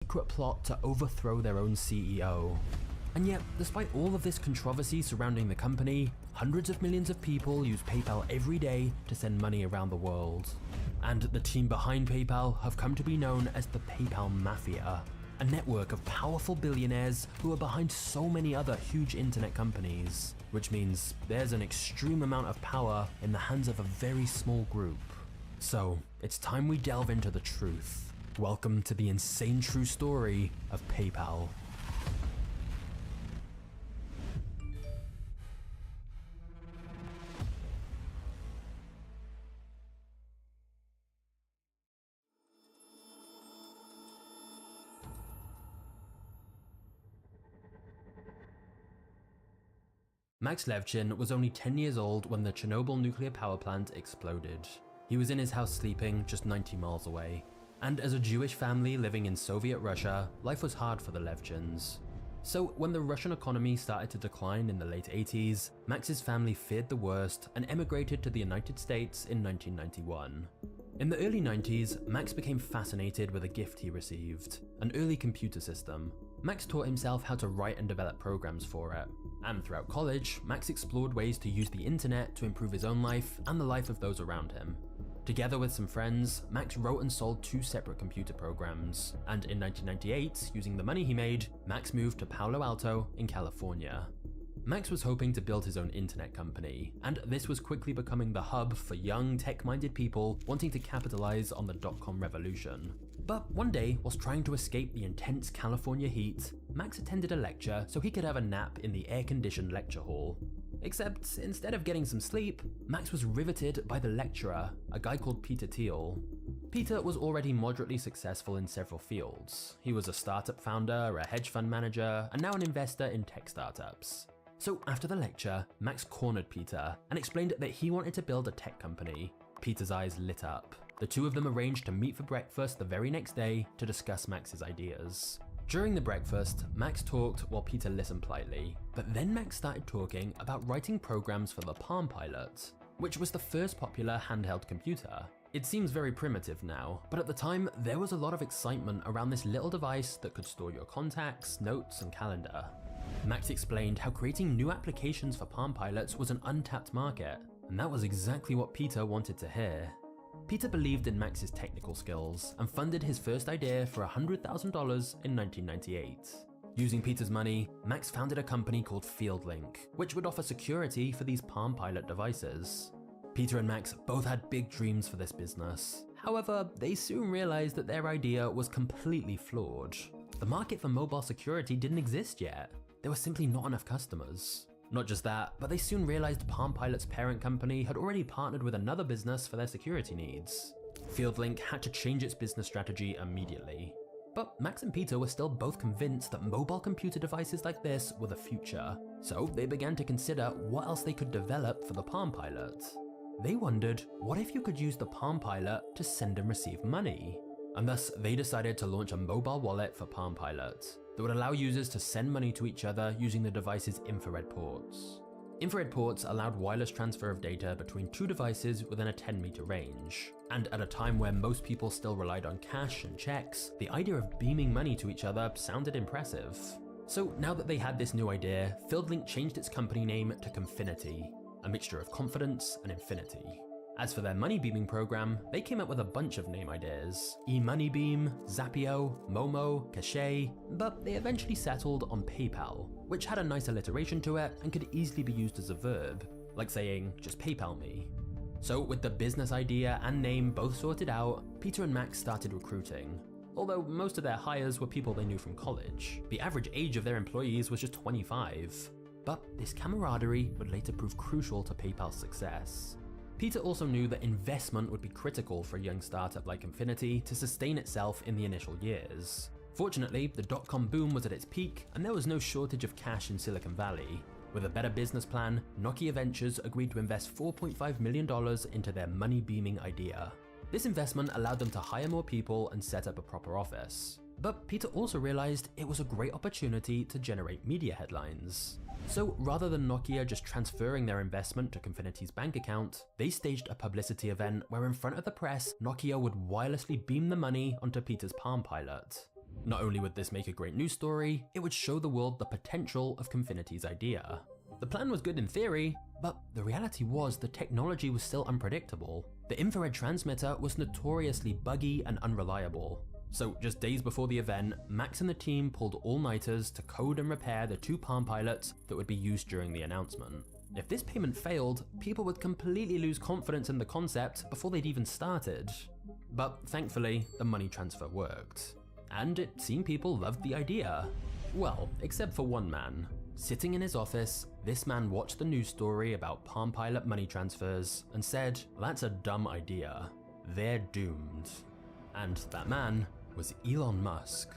secret plot to overthrow their own CEO. And yet, despite all of this controversy surrounding the company, hundreds of millions of people use PayPal every day to send money around the world. And the team behind PayPal have come to be known as the PayPal Mafia, a network of powerful billionaires who are behind so many other huge internet companies, which means there's an extreme amount of power in the hands of a very small group. So, it's time we delve into the truth. Welcome to the insane true story of PayPal. Max Levchin was only 10 years old when the Chernobyl nuclear power plant exploded. He was in his house sleeping just 90 miles away. And as a Jewish family living in Soviet Russia, life was hard for the Levchins. So when the Russian economy started to decline in the late 80s, Max's family feared the worst and emigrated to the United States in 1991. In the early 90s, Max became fascinated with a gift he received, an early computer system. Max taught himself how to write and develop programs for it. And throughout college, Max explored ways to use the internet to improve his own life and the life of those around him. Together with some friends, Max wrote and sold 2 separate computer programs, and in 1998, using the money he made, Max moved to Palo Alto in California. Max was hoping to build his own internet company, and this was quickly becoming the hub for young, tech-minded people wanting to capitalize on the dot-com revolution. But one day, whilst trying to escape the intense California heat, Max attended a lecture so he could have a nap in the air-conditioned lecture hall. Except, instead of getting some sleep, Max was riveted by the lecturer, a guy called Peter Thiel. Peter was already moderately successful in several fields. He was a startup founder, a hedge fund manager, and now an investor in tech startups. So after the lecture, Max cornered Peter and explained that he wanted to build a tech company. Peter's eyes lit up. The two of them arranged to meet for breakfast the very next day to discuss Max's ideas. During the breakfast, Max talked while Peter listened politely, but then Max started talking about writing programs for the Palm Pilot, which was the first popular handheld computer. It seems very primitive now, but at the time, there was a lot of excitement around this little device that could store your contacts, notes, and calendar. Max explained how creating new applications for Palm Pilots was an untapped market, and that was exactly what Peter wanted to hear. Peter believed in Max's technical skills and funded his first idea for $100,000 in 1998. Using Peter's money, Max founded a company called FieldLink, which would offer security for these Palm Pilot devices. Peter and Max both had big dreams for this business. However, they soon realized that their idea was completely flawed. The market for mobile security didn't exist yet. There were simply not enough customers. Not just that, but they soon realized Palm Pilot's parent company had already partnered with another business for their security needs. FieldLink had to change its business strategy immediately. But Max and Peter were still both convinced that mobile computer devices like this were the future, so they began to consider what else they could develop for the Palm Pilot. They wondered, what if you could use the Palm Pilot to send and receive money? And thus, they decided to launch a mobile wallet for Palm Pilot that would allow users to send money to each other using the device's infrared ports. Infrared ports allowed wireless transfer of data between 2 devices within a 10-meter range. And at a time where most people still relied on cash and checks, the idea of beaming money to each other sounded impressive. So now that they had this new idea, FieldLink changed its company name to Confinity, a mixture of confidence and infinity. As for their money beaming program, they came up with a bunch of name ideas: eMoneyBeam, Zappio, Momo, Cache, but they eventually settled on PayPal, which had a nice alliteration to it and could easily be used as a verb, like saying, just PayPal me. So with the business idea and name both sorted out, Peter and Max started recruiting. Although most of their hires were people they knew from college, the average age of their employees was just 25. But this camaraderie would later prove crucial to PayPal's success. Peter also knew that investment would be critical for a young startup like Infinity to sustain itself in the initial years. Fortunately, the dot-com boom was at its peak, and there was no shortage of cash in Silicon Valley. With a better business plan, Nokia Ventures agreed to invest $4.5 million into their money beaming idea. This investment allowed them to hire more people and set up a proper office. But Peter also realized it was a great opportunity to generate media headlines. So rather than Nokia just transferring their investment to Confinity's bank account, they staged a publicity event where in front of the press, Nokia would wirelessly beam the money onto Peter's Palm Pilot. Not only would this make a great news story, it would show the world the potential of Confinity's idea. The plan was good in theory, but the reality was the technology was still unpredictable. The infrared transmitter was notoriously buggy and unreliable. So just days before the event, Max and the team pulled all-nighters to code and repair the 2 Palm Pilots that would be used during the announcement. If this payment failed, people would completely lose confidence in the concept before they'd even started. But thankfully, the money transfer worked. And it seemed people loved the idea. Well, except for one man. Sitting in his office, this man watched the news story about Palm Pilot money transfers and said, "That's a dumb idea. They're doomed." And that man was Elon Musk.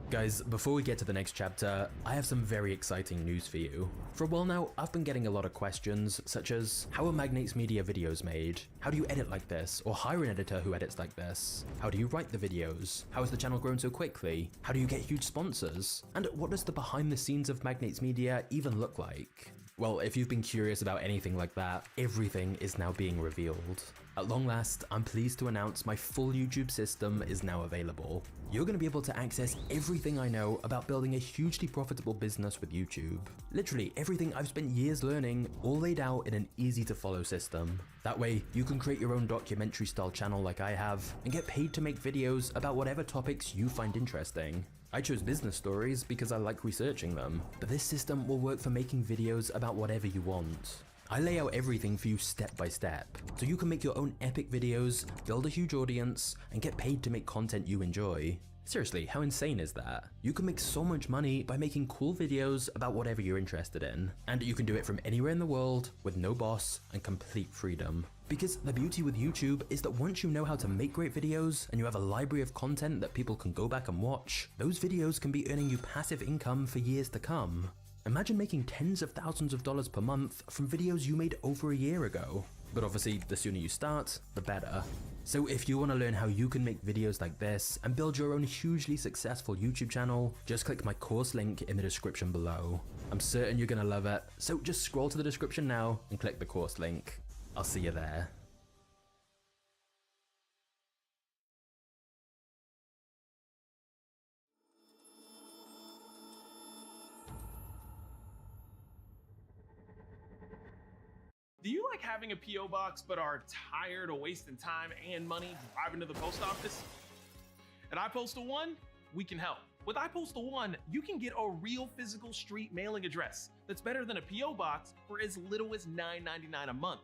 Guys, before we get to the next chapter, I have some very exciting news for you. For a while now, I've been getting a lot of questions, such as, how are Magnates Media videos made? How do you edit like this? Or hire an editor who edits like this? How do you write the videos? How has the channel grown so quickly? How do you get huge sponsors? And what does the behind the scenes of Magnates Media even look like? Well, if you've been curious about anything like that, everything is now being revealed. At long last, I'm pleased to announce my full YouTube system is now available. You're going to be able to access everything I know about building a hugely profitable business with YouTube. Literally everything I've spent years learning, all laid out in an easy to follow system. That way, you can create your own documentary style channel like I have, and get paid to make videos about whatever topics you find interesting. I chose business stories because I like researching them, but this system will work for making videos about whatever you want. I lay out everything for you step by step, so you can make your own epic videos, build a huge audience, and get paid to make content you enjoy. Seriously, how insane is that? You can make so much money by making cool videos about whatever you're interested in, and you can do it from anywhere in the world with no boss and complete freedom. Because the beauty with YouTube is that once you know how to make great videos and you have a library of content that people can go back and watch, those videos can be earning you passive income for years to come. Imagine making tens of thousands of dollars per month from videos you made over a year ago. But obviously, the sooner you start, the better. So if you want to learn how you can make videos like this and build your own hugely successful YouTube channel, just click my course link in the description below. I'm certain you're going to love it, so just scroll to the description now and click the course link. I'll see you there. Do you like having a P.O. box but are tired of wasting time and money driving to the post office? At iPostal One, we can help. With iPostal One, you can get a real physical street mailing address that's better than a P.O. box for as little as $9.99 a month.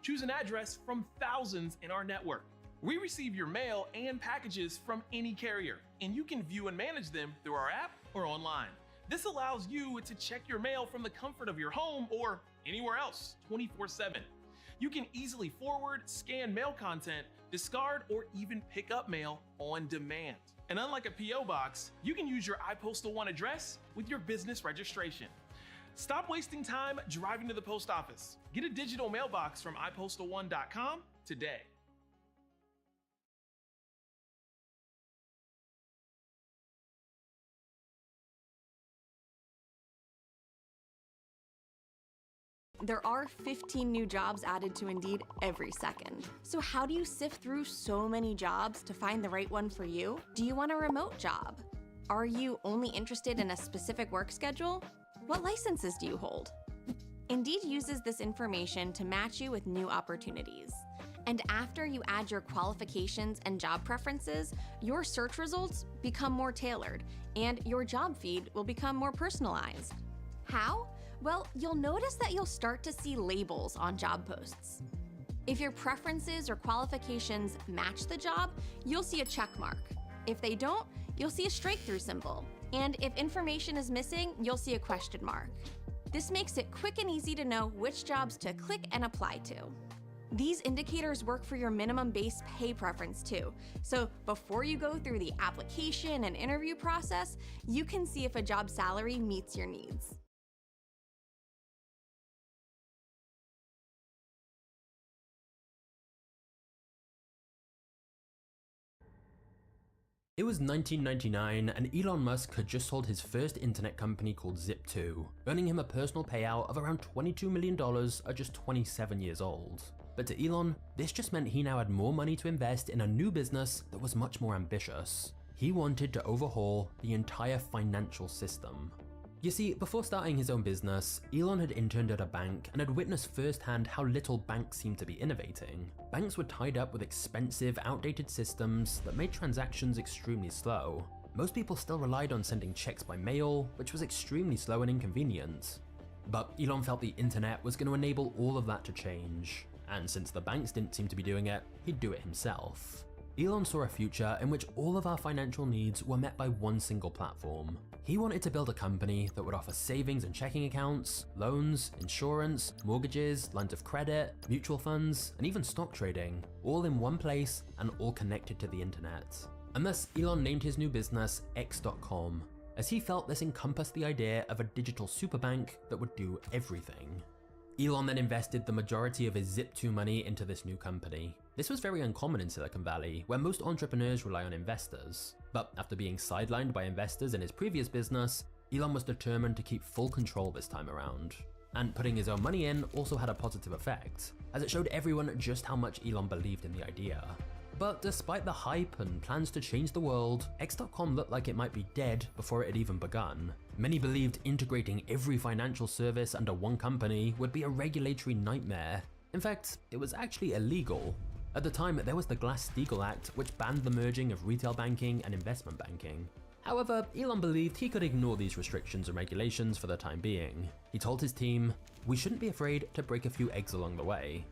Choose an address from thousands in our network. We receive your mail and packages from any carrier, and you can view and manage them through our app or online. This allows you to check your mail from the comfort of your home or anywhere else 24/7. You can easily forward, scan mail content, discard, or even pick up mail on demand. And unlike a P.O. box, you can use your iPostal One address with your business registration. Stop wasting time driving to the post office. Get a digital mailbox from ipostal1.com today. There are 15 new jobs added to Indeed every second. So how do you sift through so many jobs to find the right one for you? Do you want a remote job? Are you only interested in a specific work schedule? What licenses do you hold? Indeed uses this information to match you with new opportunities. And after you add your qualifications and job preferences, your search results become more tailored, and your job feed will become more personalized. How? Well, you'll notice that you'll start to see labels on job posts. If your preferences or qualifications match the job, you'll see a check mark. If they don't, you'll see a strike-through symbol. And if information is missing, you'll see a question mark. This makes it quick and easy to know which jobs to click and apply to. These indicators work for your minimum base pay preference too. So before you go through the application and interview process, you can see if a job salary meets your needs. It was 1999 and Elon Musk had just sold his first internet company called Zip2, earning him a personal payout of around $22 million at just 27 years old. But to Elon, this just meant he now had more money to invest in a new business that was much more ambitious. He wanted to overhaul the entire financial system. You see, before starting his own business, Elon had interned at a bank and had witnessed firsthand how little banks seemed to be innovating. Banks were tied up with expensive, outdated systems that made transactions extremely slow. Most people still relied on sending checks by mail, which was extremely slow and inconvenient. But Elon felt the internet was going to enable all of that to change. And since the banks didn't seem to be doing it, he'd do it himself. Elon saw a future in which all of our financial needs were met by one single platform. He wanted to build a company that would offer savings and checking accounts, loans, insurance, mortgages, lines of credit, mutual funds, and even stock trading, all in one place and all connected to the internet. And thus, Elon named his new business X.com, as he felt this encompassed the idea of a digital superbank that would do everything. Elon then invested the majority of his Zip2 money into this new company. This was very uncommon in Silicon Valley, where most entrepreneurs rely on investors. But after being sidelined by investors in his previous business, Elon was determined to keep full control this time around. And putting his own money in also had a positive effect, as it showed everyone just how much Elon believed in the idea. But despite the hype and plans to change the world, X.com looked like it might be dead before it had even begun. Many believed integrating every financial service under one company would be a regulatory nightmare. In fact, it was actually illegal. At the time, there was the Glass-Steagall Act, which banned the merging of retail banking and investment banking. However, Elon believed he could ignore these restrictions and regulations for the time being. He told his team, "We shouldn't be afraid to break a few eggs along the way."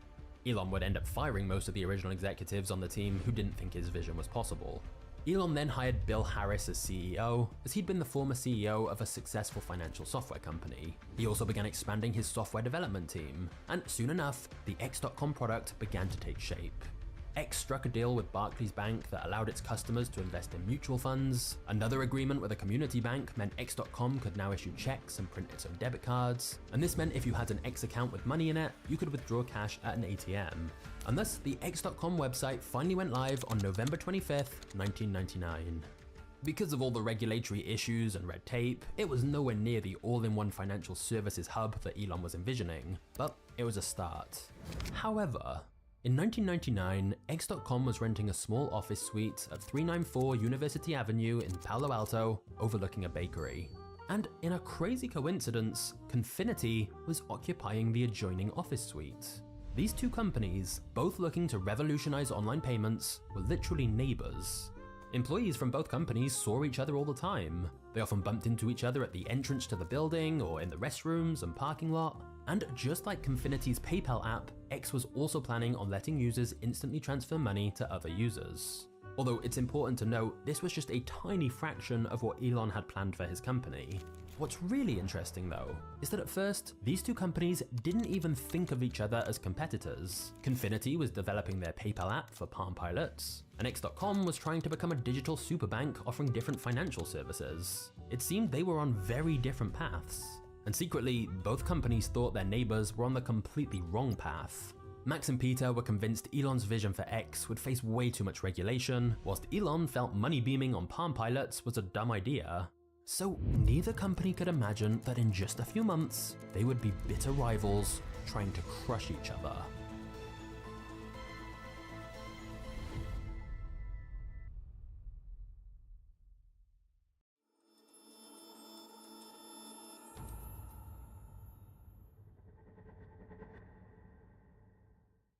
Elon would end up firing most of the original executives on the team who didn't think his vision was possible. Elon then hired Bill Harris as CEO, as he'd been the former CEO of a successful financial software company. He also began expanding his software development team, and soon enough, the X.com product began to take shape. X struck a deal with Barclays Bank that allowed its customers to invest in mutual funds. Another agreement with a community bank meant X.com could now issue checks and print its own debit cards. And this meant if you had an X account with money in it, you could withdraw cash at an ATM. And thus, the X.com website finally went live on November 25th, 1999. Because of all the regulatory issues and red tape, it was nowhere near the all-in-one financial services hub that Elon was envisioning, but it was a start. However, in 1999, X.com was renting a small office suite at 394 University Avenue in Palo Alto, overlooking a bakery. And in a crazy coincidence, Confinity was occupying the adjoining office suite. These two companies, both looking to revolutionize online payments, were literally neighbors. Employees from both companies saw each other all the time. They often bumped into each other at the entrance to the building or in the restrooms and parking lot. And just like Confinity's PayPal app, X was also planning on letting users instantly transfer money to other users. Although it's important to note, this was just a tiny fraction of what Elon had planned for his company. What's really interesting though, is that at first, these two companies didn't even think of each other as competitors. Confinity was developing their PayPal app for Palm Pilots, and X.com was trying to become a digital superbank offering different financial services. It seemed they were on very different paths. And secretly, both companies thought their neighbors were on the completely wrong path. Max and Peter were convinced Elon's vision for X would face way too much regulation, whilst Elon felt money beaming on Palm Pilots was a dumb idea. So neither company could imagine that in just a few months, they would be bitter rivals trying to crush each other.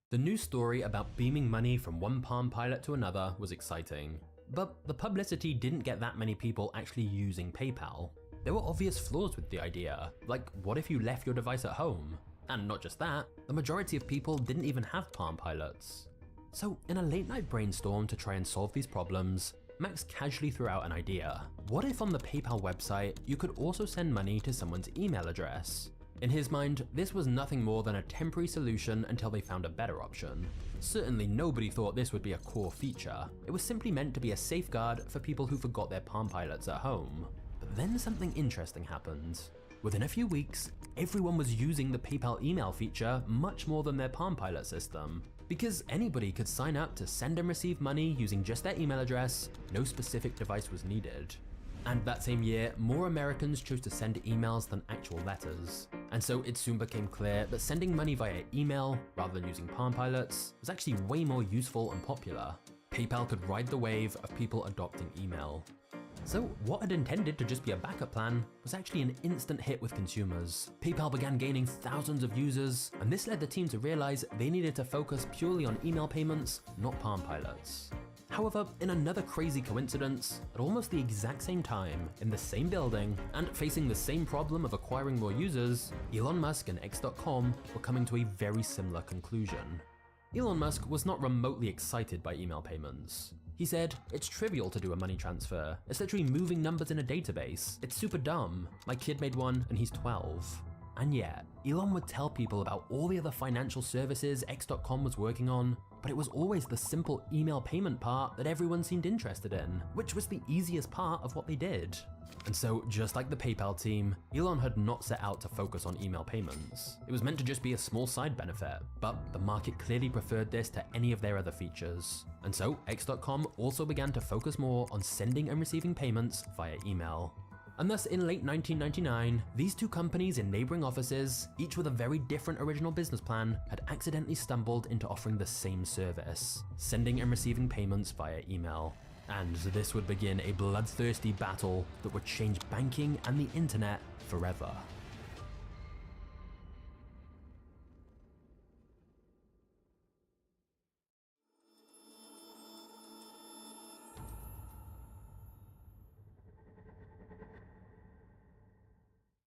The news story about beaming money from one Palm Pilot to another was exciting, but the publicity didn't get that many people actually using PayPal. There were obvious flaws with the idea, like what if you left your device at home? And not just that, the majority of people didn't even have Palm Pilots. So in a late night brainstorm to try and solve these problems, Max casually threw out an idea. What if on the PayPal website, you could also send money to someone's email address? In his mind, this was nothing more than a temporary solution until they found a better option. Certainly nobody thought this would be a core feature. It was simply meant to be a safeguard for people who forgot their Palm Pilots at home. But then something interesting happened. Within a few weeks, everyone was using the PayPal email feature much more than their Palm Pilot system, because anybody could sign up to send and receive money using just their email address. No specific device was needed. And that same year, more Americans chose to send emails than actual letters. And so it soon became clear that sending money via email, rather than using Palm Pilots, was actually way more useful and popular. PayPal could ride the wave of people adopting email. So what had intended to just be a backup plan was actually an instant hit with consumers. PayPal began gaining thousands of users, and this led the team to realize they needed to focus purely on email payments, not Palm Pilots. However, in another crazy coincidence, at almost the exact same time, in the same building, and facing the same problem of acquiring more users, Elon Musk and X.com were coming to a very similar conclusion. Elon Musk was not remotely excited by email payments. He said, "It's trivial to do a money transfer. It's literally moving numbers in a database. It's super dumb. My kid made one and he's 12. And yet, Elon would tell people about all the other financial services X.com was working on, but it was always the simple email payment part that everyone seemed interested in, which was the easiest part of what they did. And so, just like the PayPal team, Elon had not set out to focus on email payments. It was meant to just be a small side benefit, but the market clearly preferred this to any of their other features. And so, X.com also began to focus more on sending and receiving payments via email. And thus, in late 1999, these two companies in neighboring offices, each with a very different original business plan, had accidentally stumbled into offering the same service, sending and receiving payments via email. And this would begin a bloodthirsty battle that would change banking and the internet forever.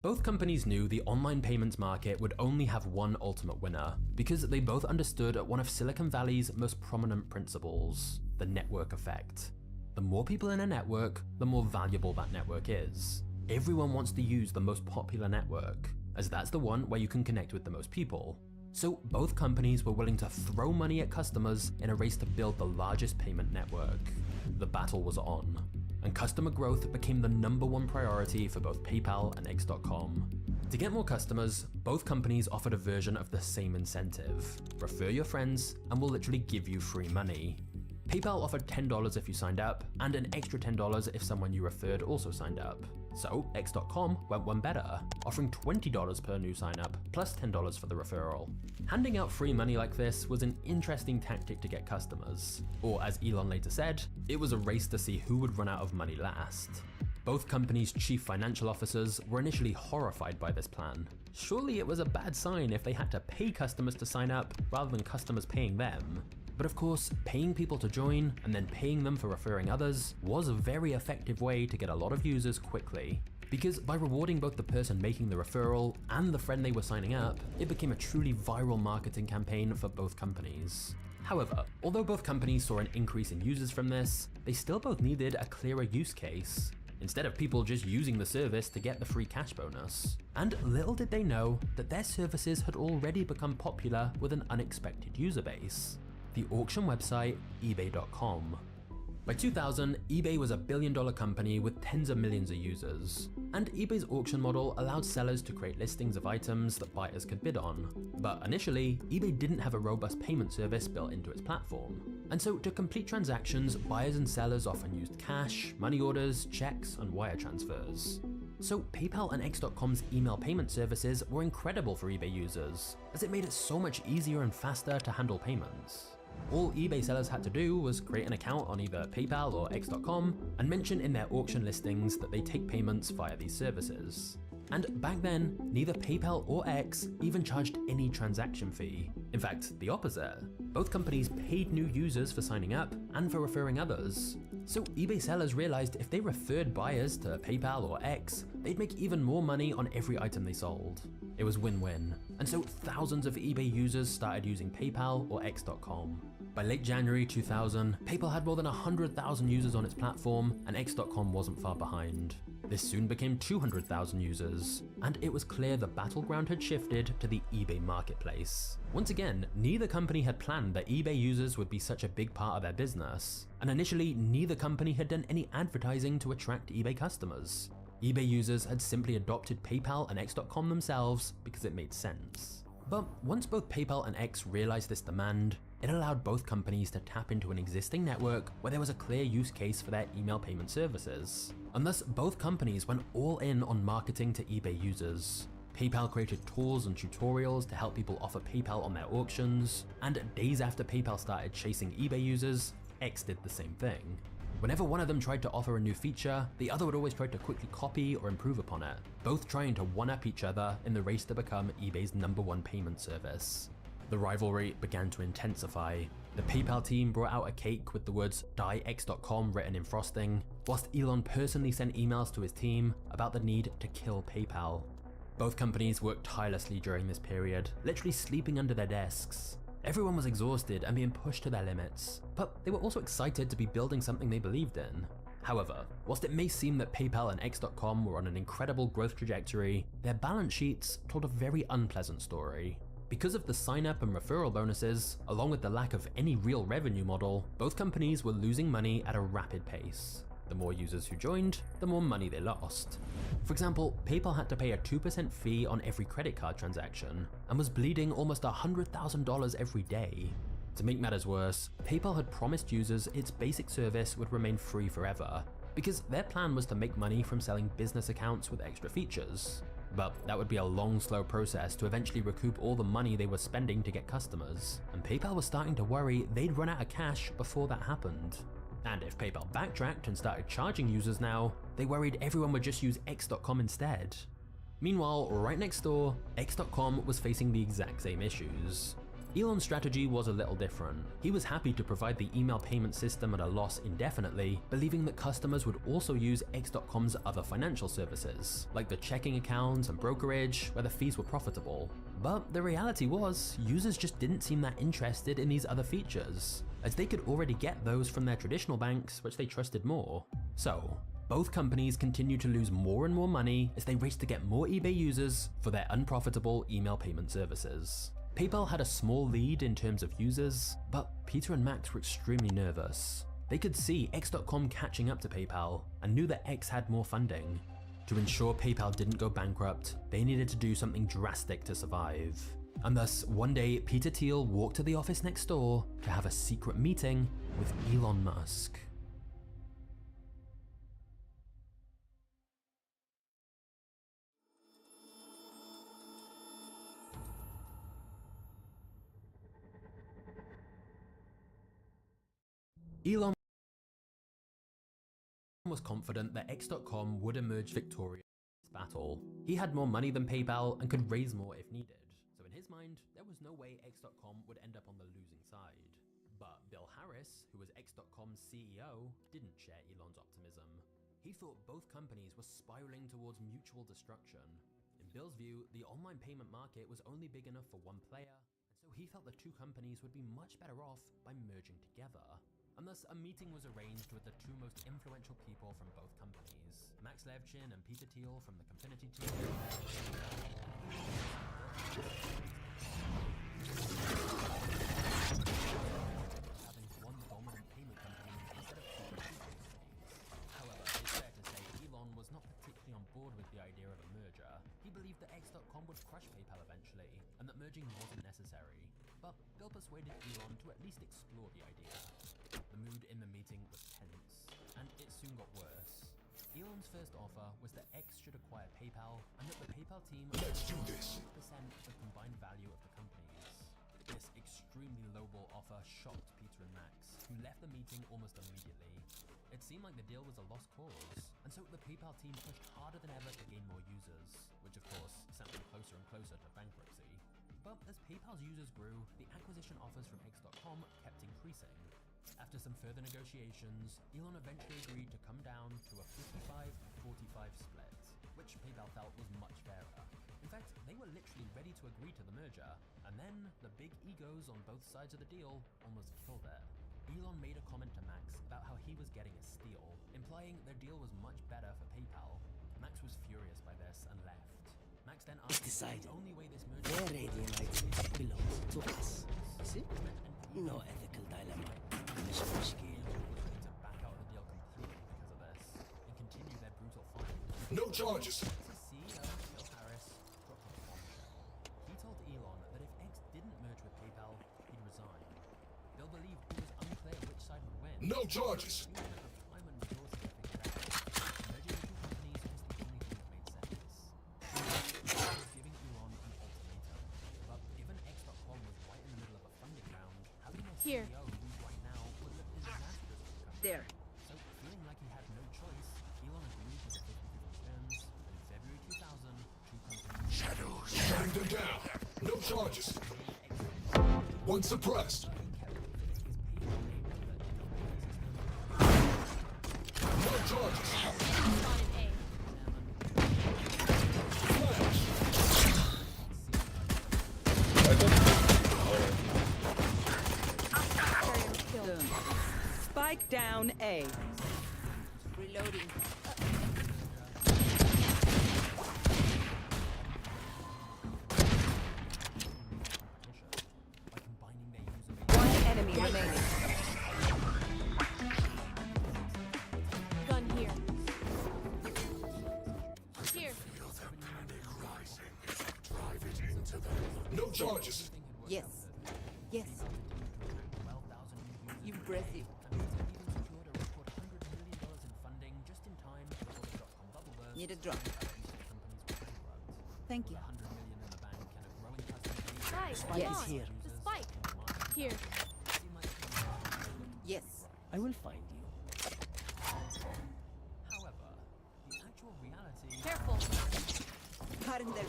Both companies knew the online payments market would only have one ultimate winner, because they both understood one of Silicon Valley's most prominent principles, the network effect. The more people in a network, the more valuable that network is. Everyone wants to use the most popular network, as that's the one where you can connect with the most people. So both companies were willing to throw money at customers in a race to build the largest payment network. The battle was on, and customer growth became the #1 priority for both PayPal and X.com. To get more customers, both companies offered a version of the same incentive. Refer your friends, and we'll literally give you free money. PayPal offered $10 if you signed up, and an extra $10 if someone you referred also signed up. So X.com went one better, offering $20 per new sign up, plus $10 for the referral. Handing out free money like this was an interesting tactic to get customers. Or as Elon later said, it was a race to see who would run out of money last. Both companies' chief financial officers were initially horrified by this plan. Surely it was a bad sign if they had to pay customers to sign up rather than customers paying them. But of course, paying people to join and then paying them for referring others was a very effective way to get a lot of users quickly. Because by rewarding both the person making the referral and the friend they were signing up, it became a truly viral marketing campaign for both companies. However, although both companies saw an increase in users from this, they still both needed a clearer use case, instead of people just using the service to get the free cash bonus. And little did they know that their services had already become popular with an unexpected user base. The auction website eBay.com. By 2000, eBay was a billion-dollar company with tens of millions of users, and eBay's auction model allowed sellers to create listings of items that buyers could bid on. But initially, eBay didn't have a robust payment service built into its platform, and so to complete transactions, buyers and sellers often used cash, money orders, checks, and wire transfers. So PayPal and X.com's email payment services were incredible for eBay users, as it made it so much easier and faster to handle payments. All eBay sellers had to do was create an account on either PayPal or X.com and mention in their auction listings that they take payments via these services. And back then, neither PayPal or X even charged any transaction fee. In fact, the opposite. Both companies paid new users for signing up and for referring others. So eBay sellers realized if they referred buyers to PayPal or X, they'd make even more money on every item they sold. It was win-win. And so thousands of eBay users started using PayPal or X.com. By late January 2000, PayPal had more than 100,000 users on its platform, and X.com wasn't far behind. This soon became 200,000 users, and it was clear the battleground had shifted to the eBay marketplace. Once again, neither company had planned that eBay users would be such a big part of their business, and initially neither company had done any advertising to attract eBay customers. eBay users had simply adopted PayPal and X.com themselves because it made sense. But once both PayPal and X realized this demand, it allowed both companies to tap into an existing network where there was a clear use case for their email payment services. And thus, both companies went all in on marketing to eBay users. PayPal created tools and tutorials to help people offer PayPal on their auctions, and days after PayPal started chasing eBay users, X did the same thing. Whenever one of them tried to offer a new feature, the other would always try to quickly copy or improve upon it, both trying to one-up each other in the race to become eBay's #1 payment service. The rivalry began to intensify. The PayPal team brought out a cake with the words "Die X.com" written in frosting, whilst Elon personally sent emails to his team about the need to kill PayPal. Both companies worked tirelessly during this period, literally sleeping under their desks. Everyone was exhausted and being pushed to their limits, but they were also excited to be building something they believed in. However, whilst it may seem that PayPal and X.com were on an incredible growth trajectory, their balance sheets told a very unpleasant story. Because of the sign-up and referral bonuses, along with the lack of any real revenue model, both companies were losing money at a rapid pace. The more users who joined, the more money they lost. For example, PayPal had to pay a 2% fee on every credit card transaction, and was bleeding almost $100,000 every day. To make matters worse, PayPal had promised users its basic service would remain free forever, because their plan was to make money from selling business accounts with extra features. But that would be a long, slow process to eventually recoup all the money they were spending to get customers, and PayPal was starting to worry they'd run out of cash before that happened. And if PayPal backtracked and started charging users now, they worried everyone would just use X.com instead. Meanwhile, right next door, X.com was facing the exact same issues. Elon's strategy was a little different. He was happy to provide the email payment system at a loss indefinitely, believing that customers would also use X.com's other financial services, like the checking accounts and brokerage, where the fees were profitable. But the reality was, users just didn't seem that interested in these other features, as they could already get those from their traditional banks, which they trusted more. So, both companies continued to lose more and more money as they raced to get more eBay users for their unprofitable email payment services. PayPal had a small lead in terms of users, but Peter and Max were extremely nervous. They could see X.com catching up to PayPal and knew that X had more funding. To ensure PayPal didn't go bankrupt, they needed to do something drastic to survive. And thus, one day, Peter Thiel walked to the office next door to have a secret meeting with Elon Musk. Elon was confident that X.com would emerge victorious in this battle. He had more money than PayPal and could raise more if needed. So in his mind, there was no way X.com would end up on the losing side. But Bill Harris, who was X.com's CEO, didn't share Elon's optimism. He thought both companies were spiraling towards mutual destruction. In Bill's view, the online payment market was only big enough for one player, and so he felt the two companies would be much better off by merging together. And thus, a meeting was arranged with the two most influential people from both companies, Max Levchin and Peter Thiel from the Confinity team. Having one dominant payment company instead of two competing companies. However, it's fair to say Elon was not particularly on board with the idea of a merger. He believed that X.com would crush PayPal eventually, and that merging wasn't necessary. But Bill persuaded Elon to at least explore the idea. The mood in the meeting was tense, and it soon got worse. Elon's first offer was that X should acquire PayPal, and that the PayPal team would own 100% of the combined value of the companies. This extremely lowball offer shocked Peter and Max, who left the meeting almost immediately. It seemed like the deal was a lost cause, and so the PayPal team pushed harder than ever to gain more users, which of course sent them closer and closer to bankruptcy. But as PayPal's users grew, the acquisition offers from X.com kept increasing. After some further negotiations, Elon eventually agreed to come down to a 55-45 split, which PayPal felt was much fairer. In fact, they were literally ready to agree to the merger, and then the big egos on both sides of the deal almost killed it. Elon made a comment to Max about how he was getting a steal, implying their deal was much better for PayPal. Max was furious by this and left. Max then asked if the only way this merger their radiant items belongs to us. See? No ethical dilemma. Mr. to back out of the deal completely because of this, and continue their brutal fight. No charges. CEO Phil Harris dropped a bombshell. He told Elon that if X didn't merge with PayPal, he'd resign. Bill believed it was unclear which side would win. No charges. He wouldn't have time and resources to figure it out. Merging the two companies was the only thing that made sense. He was giving Elon an ultimatum. But given X.com was right in the middle of a funding round, having a Here. CEO lose right now would look disastrous for the company. There. So, feeling like he had no choice, Elon agreed to the 50-50 terms, and in February 2000, two companies Shadows. Shutting them down. No charges. One suppressed. No charges. Spike down A. Reloading. by combining their user base. One enemy remaining. Gun here. Here. No charges. Yes. Yes. Impressive. Need a drop. Thank you. Guys, Yes. come on. Here. The spike. Here. Yes. I will find you. However, the actual reality Careful. Current there.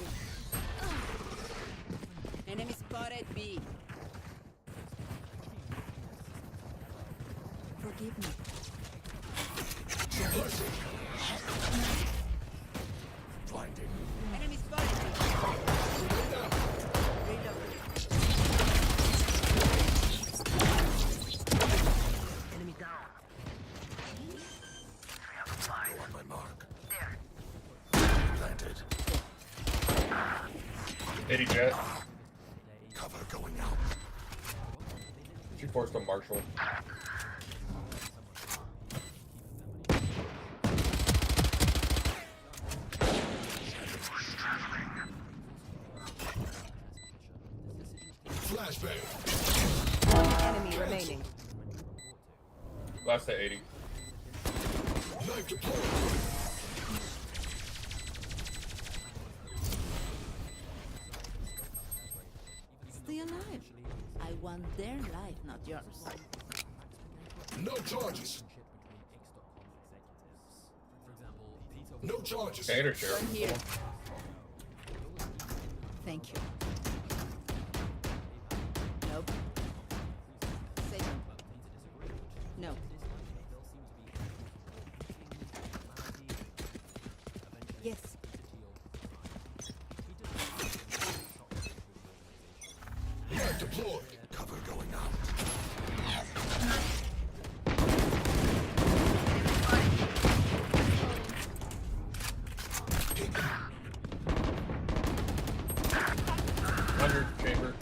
Enemy spotted B. Forgive me. Suppressing. Blinding. Enemy spotted B. Reload. Enemy down. Go on my mark. Planted. 80 jet. Cover going out. She forced a Marshall. Flashbang. One enemy remaining. Last at 80. Knife deployed. Stay alive. I want their life, not yours. No charges. No charges. Gator share. One here. Thank you. Nope. Say no. No. Yes. Knife deployed. Cover going out. Chamber.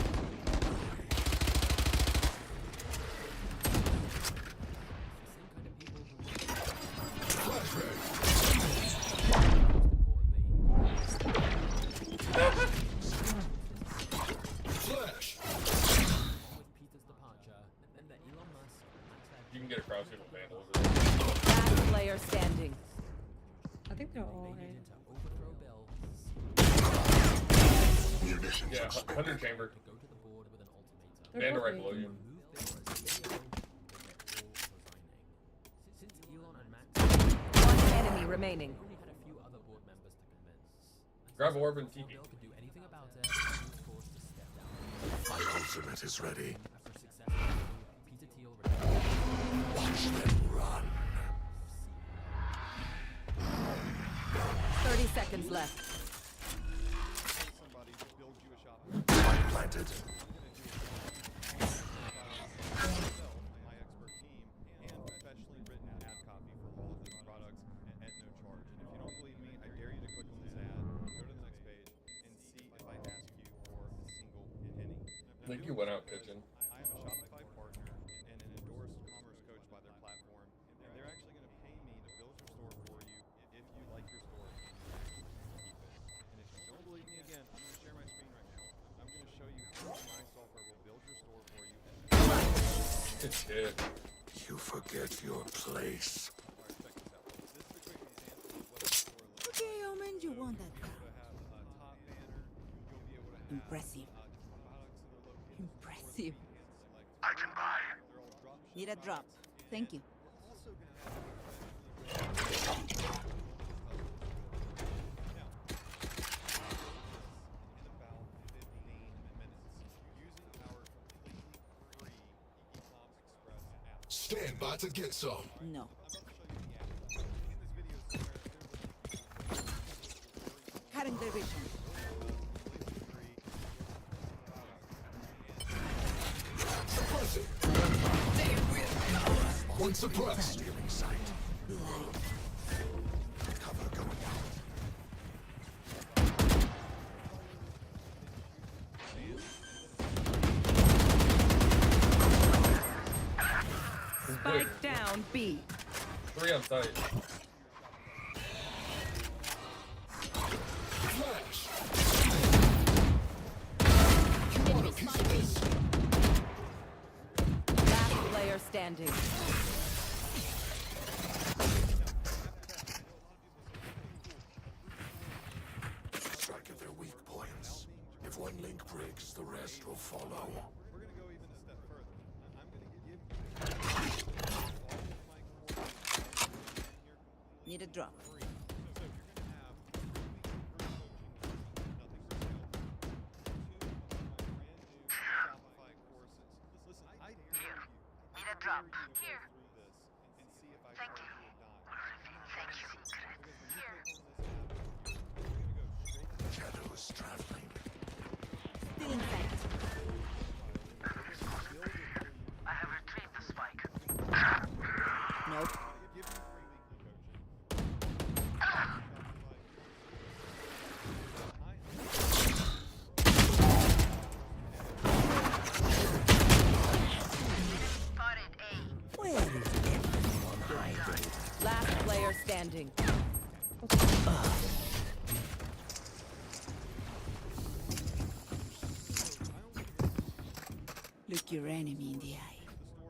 Flash. You can get across here with Vandals. Last player standing. I think they're all Munitions. Yeah, 100 chamber. They're Vandal both right below you. One enemy remaining. Grab orb and TP. My ultimate is ready. Peter Thiel Watch them run. 30 seconds left. Spike planted. My expert team and professionally written ad copy for all of these products at no charge. And if you don't believe me, I dare you to click on this ad, go to the next page, and see if I ask you for a single penny. I think you went out kitchen. I am a Shopify partner and an endorsed commerce coach by their platform, and they're actually going to pay me to build your store for you if you like your store. Good shit. You forget your place. Okay, Omen, you won that round. Impressive. Impressive. I can buy. Need a drop. Thank you. Stand by to get some. No. Cutting their vision. Suppress it. One suppressed. Cover going out. Spike down, B. 3 on site. Flash. You want a piece of this? Last player standing. Strike at their weak points. If one link breaks, the rest will follow. We're gonna go even a step further. I'm gonna give you Need a drop. so you're gonna have 2 Shopify courses. Listen, I dare you. Need a drop. Here. And see if I thank you. Thank you. Here. Shadows traveling. Still in sight. I have retrieved the spike. Nope. Spotted A. Where is everyone hiding? Last player standing. Look your enemy in the eye.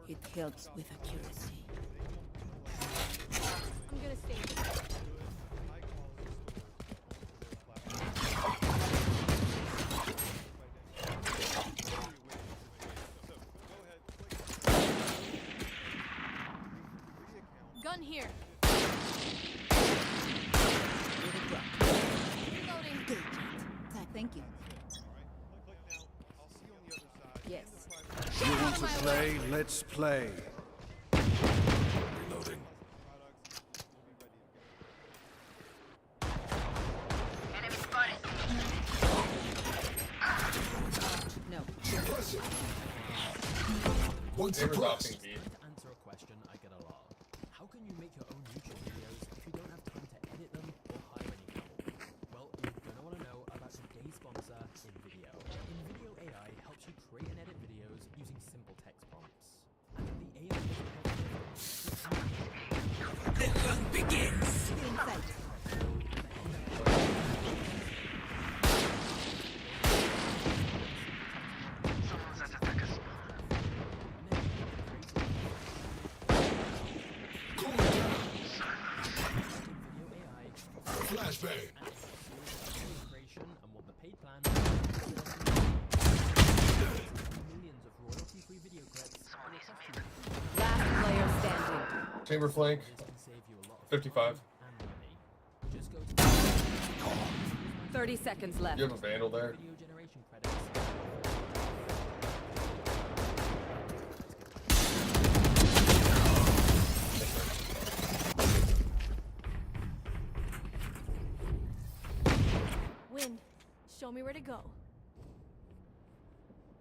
It helps with accuracy. I'm gonna stay. Gun here. Need a drop. Reloading. Good. Thank you. Yes. You want to play? Let's play. Reloading. Enemy spotted. No. Suppress it. One They were suppressed. dropping B. To answer a question I get a lot. How can you make your own YouTube videos if you don't have time to edit them or hire any people? Well, you're gonna want to know about today's sponsor, InVideo. InVideo AI helps you create and edit videos using simple text prompts. And the aim of this The hunt begins. Still in sight. Someone's at attackers. Going down. video AI Flashbang. creation and what the paid plan millions of royalty-free video clips. Last player standing. Chamber flank. This can save you a lot of 55. time and money. Just go to 30 seconds left. You have a vandal there. video generation credits. Wind. Show me where to go.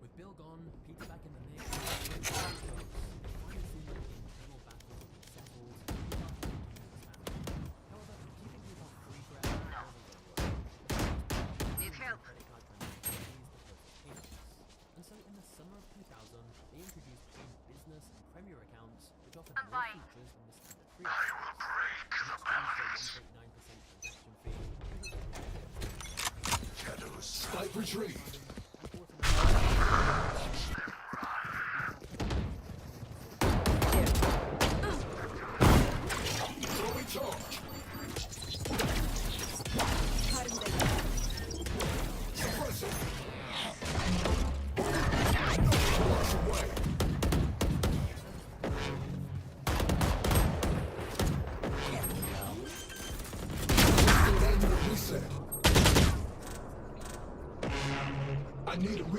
With Bill gone, Peter back in the mix. Internal battles will be settled. However, keeping people free for Need help. credit card transactions is the perfect payments. And so in the summer of 2000, they introduced paid business and premier accounts, which offered I'm more buying. features than the standard free accounts. In exchange for 1.9% transaction fee, Shadows. Spike retrieved.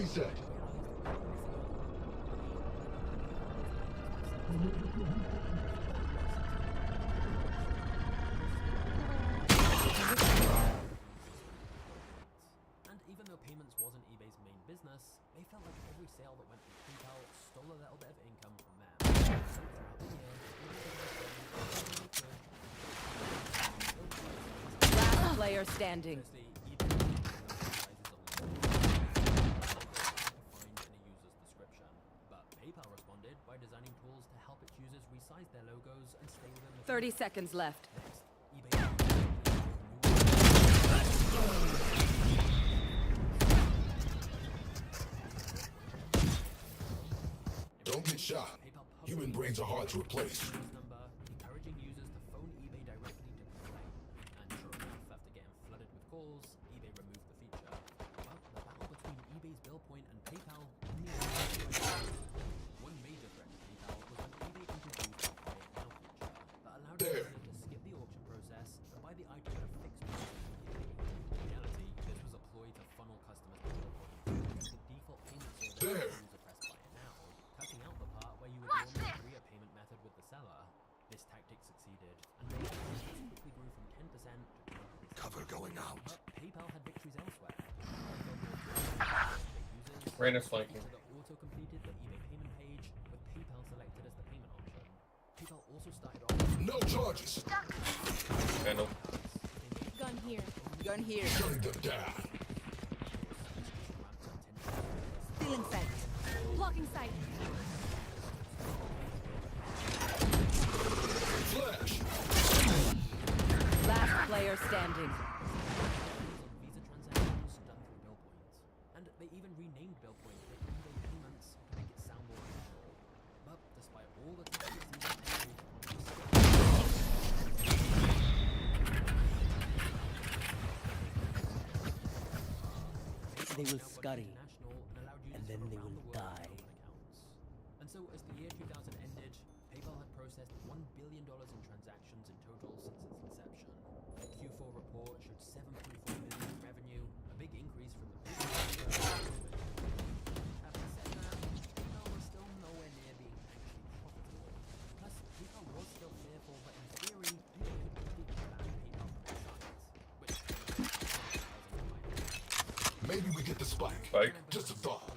Reset. And even though payments wasn't eBay's main business, they felt like every sale that went through PayPal stole a little bit of income from them. So throughout the year, Last player standing. firstly, eBay emphasizes a lot defined in a user's description, but PayPal responded by designing tools to help its users resize their logos and stay within the 30 seconds left. Next, eBay Don't get shot. Human brains are hard to replace. number, encouraging users to phone eBay directly to complain. And sure enough, after getting flooded with calls, eBay removed the feature. But the battle between eBay's bill point and PayPal only one major threat to PayPal was when eBay introduced the Buy It Now feature that allowed a user to skip the auction process and buy the item at a fixed price immediately. In reality, this was a ploy to funnel customers to bill point. The default payment service There. user press Buy It Now, cutting out the part where you would normally agree a payment method with the seller. This tactic succeeded, and the prices quickly grew from 10% to 20%. Cover going out. But PayPal had victories elsewhere. Users Reyna's flanking. that auto-completed the eBay payment page with PayPal selected as the payment option. PayPal also started off No charges. Vandal. Gun here. Gun here. Shutting them down. Still in sight. Blocking sight. Flash. Last player standing. Visa transactions done through bill points. And they even renamed bill point to eBay payments to make it sound more official. But despite all the tactics these They will scurry, and then they will die. And so, as the year 2000 ended, PayPal had processed $1 billion in transactions in total since its inception. The Q4 report showed $7.4 million in revenue, a big increase from the previous year. Having said that, PayPal was still nowhere near being actually profitable. Plus, PayPal was still fearful that in theory, eBay could completely ban PayPal from its sites, which Maybe we get the spike. Spike. Just a thought.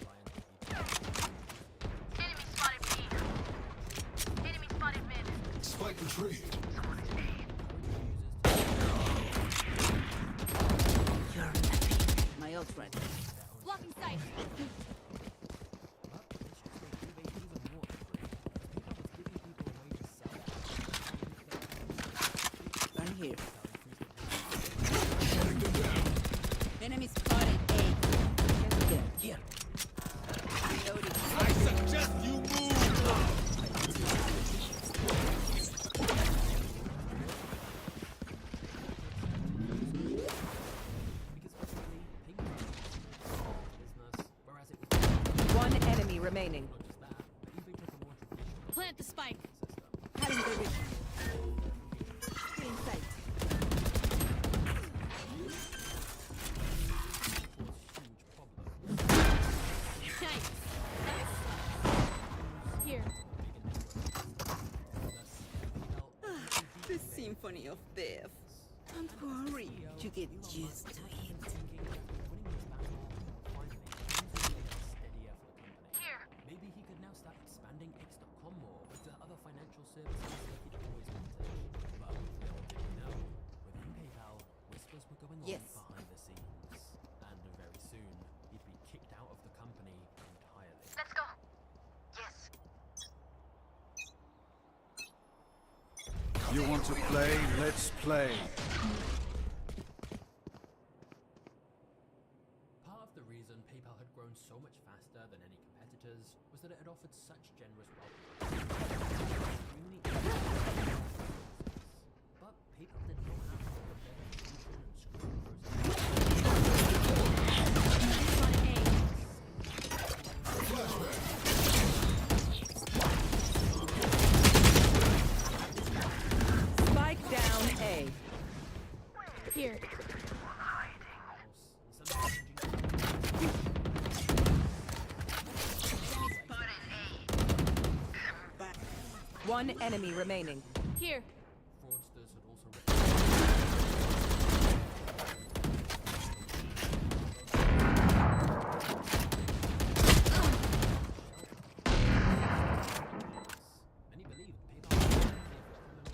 Enemy spotted B. Enemy spotted mid. Spike retrieved. Someone is A. You're nothing. My ult ready. Blocking sight. Gun here. Shutting them down. Enemy spotted A. Here. Reloading. I suggest you move. One enemy remaining. Plant the spike. Cutting the vision. Still in sight. Nice. Here. The symphony of death. Don't worry, you get used to it. Here. Maybe he could now start expanding X.com more with the other financial services that he'd always wanted. But little did he know, within PayPal, whispers were going Yes. on behind the scenes. And very soon, he'd be kicked out of the company entirely. Let's go. Yes. You want to play? Let's play. Part of the reason PayPal had grown so much faster than any competitors was that it had offered such generous welcome. But PayPal did not have all the verification and screening Spike down A. One enemy remaining. Here. Fraudsters had also written many believed PayPal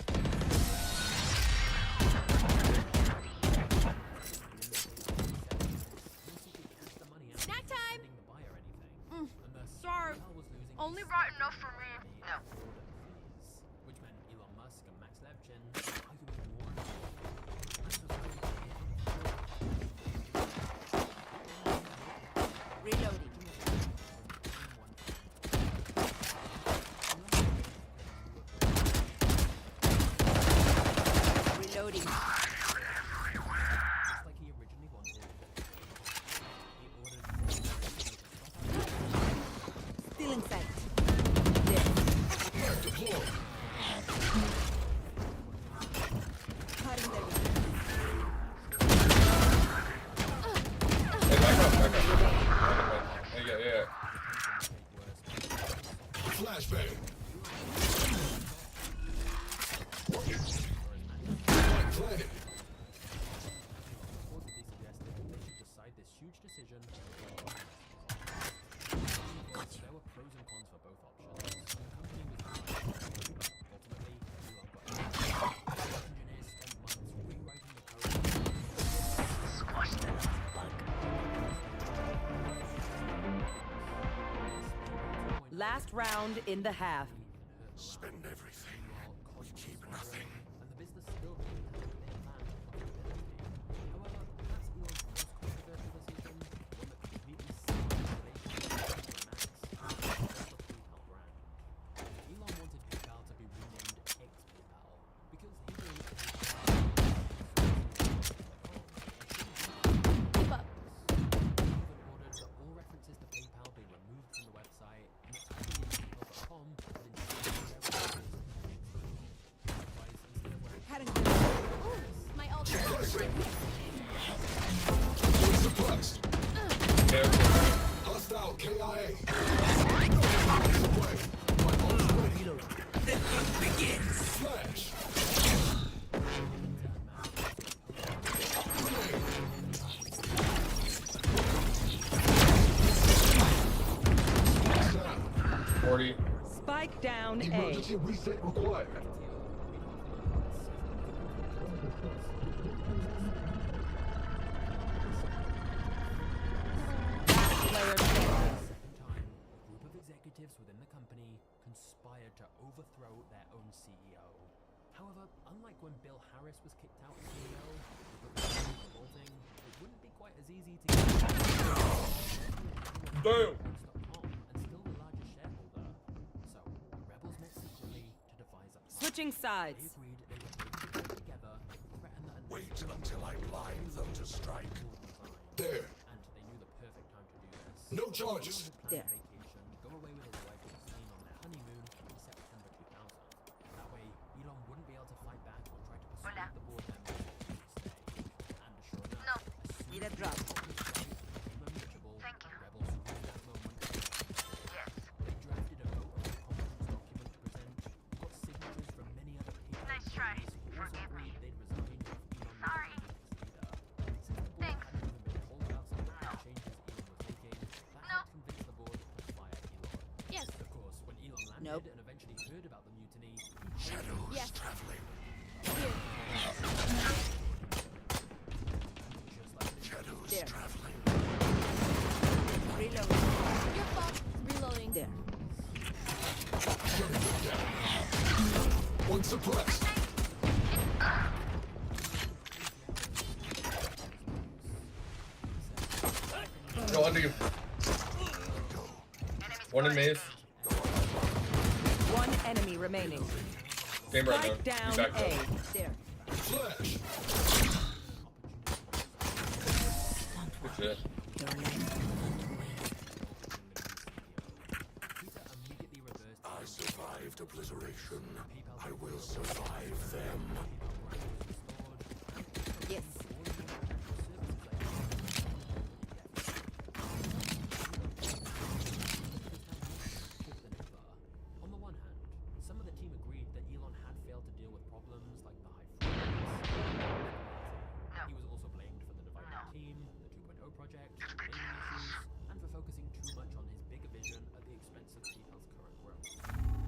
Snack time! sending the buyer anything. And thus, Starve. PayPal was losing Only its right enough for me. No. fees, which meant Elon Musk and Max Levchin arguing more and more. Reloading. Reloading. Just like he originally wanted. He ordered Still in sight. There. Flag deployed. Cutting their Hey, back up. Yeah. Flashbang. Flag planted. reportedly suggested that they should decide this huge decision. There were pros and cons for both options. The company was ultimately Elon got engineers spent months rewriting the code. Squash them. last round in the half. Spend everything. We keep nothing. And the business still didn't have a clear plan for profitability. However, perhaps Elon's most controversial decision, one that completely sealed the relationship with Max, was the PayPal brand. Elon wanted PayPal to be renamed ex-PayPal because he believed Keep up. even ordered that all references to PayPal be removed from the website and that typing in PayPal.com would ensure their references. Otherwise, instead of wearing Ooh, my ult. Fully suppressed. Hostile KIA. Away. My ult's ready. The hunt begins. Flash. Grenade. 40. Spike down A. Emergency reset required. Player standing. Second time, a group of executives within the company conspired to overthrow their own CEO. However, unlike when Bill Harris was kicked out as CEO, with revolting, it wouldn't be quite as easy to get Damn. and still the largest shareholder. So, rebels met secretly to devise a plan. Switching They sides. agreed they would bring people together, threaten that Wait until I blind them to strike. resign. There. And they knew the perfect time to do this. No charges. Elon had planned a vacation to go away with his wife and Christine on their honeymoon in September 2000. That way, Elon wouldn't be able to fight back or try to persuade Hola. the board members to stay. And sure enough, No. as soon Need a as drop. the became unreachable, Thank you. rebels used that moment. Yes. They drafted a vote of confidence document to present, got signatures from many other people. Nice try. who also Forgive me. agreed they'd resign if Elon Sorry. was leader. Since the board Thanks. hadn't even been told about some of the No. changes Elon was making, that No. helped convince the board to fire Elon. Yes. Of course, when Elon landed Nope. and eventually heard about the mutiny, Shadows Yes. traveling. Here. just like Shadows There. traveling. Reload. Your fault. Reloading. There. Shutting them down. One suppressed. Go under you. One in maze. One enemy remaining. Same right Spike now. down He's back A. up. There. Flash. Good shit. immediately reversed I survived obliteration. I will survive them. Yes. On the one hand, some of the team agreed Babylon had failed to deal with problems like the high fraud rates. He was also blamed for the divided team, the 2.0 project, naming issues, and for focusing too much on his bigger vision at the expense of PayPal's current growth.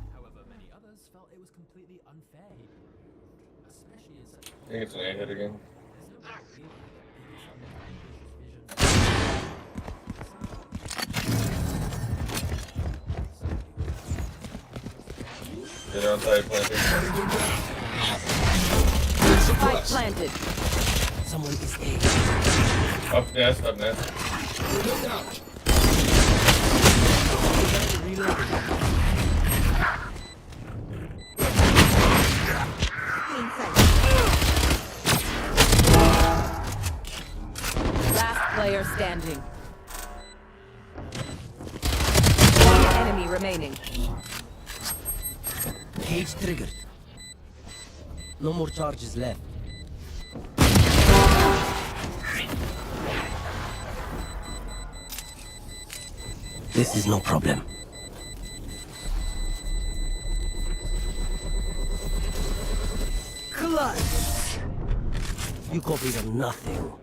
However, many others felt it was completely unfair he grew, especially as such a I think it's an A hit again. They're on side planting. Spike planted. Someone is A. Up nest, up nest. Last player standing. One enemy remaining. Cage triggered. No more charges left. This is no problem. Clutch. You copied on nothing.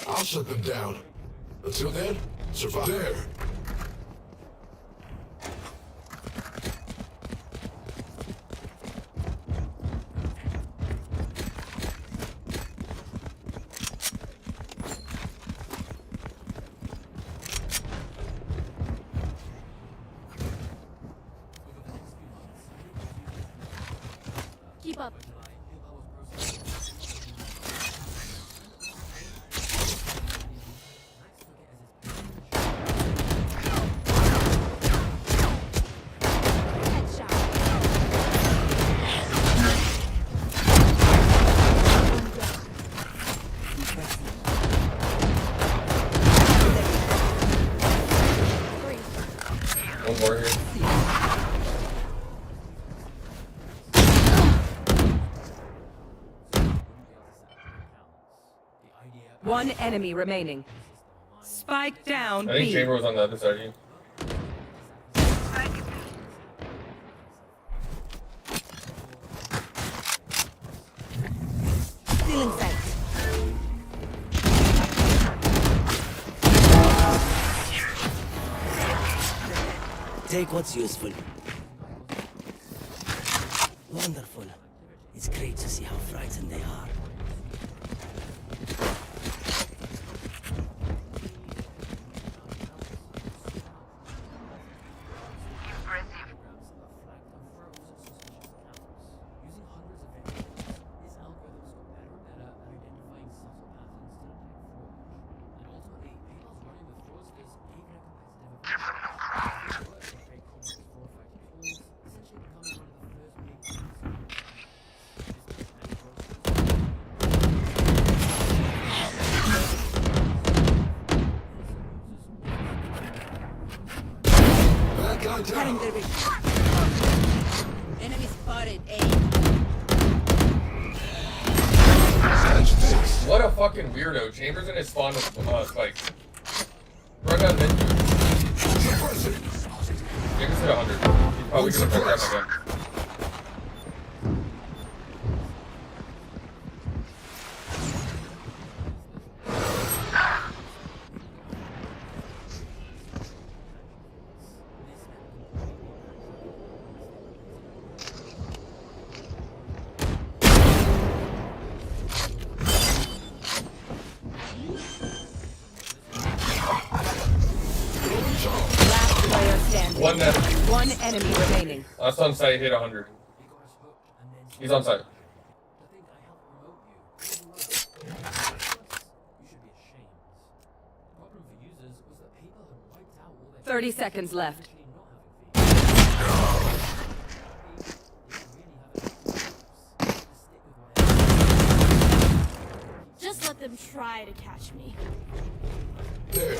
I'll shut them down. Until then, survive. There. Keep up. One more here. One enemy remaining. Spike down I think B. Chamber was on the other side of you. Still in sight. Take what's useful. Wonderful. It's great to see how frightened they are. Cutting their vision. Enemy spotted A. What a fucking weirdo. Chambers in his spawn with Spike. Run down mid. Chambers hit 100. He's probably gonna pick up again. Last player standing. One net. One enemy remaining. Last on site hit 100. He's on site. 30 seconds left. Just let them try to catch me. There.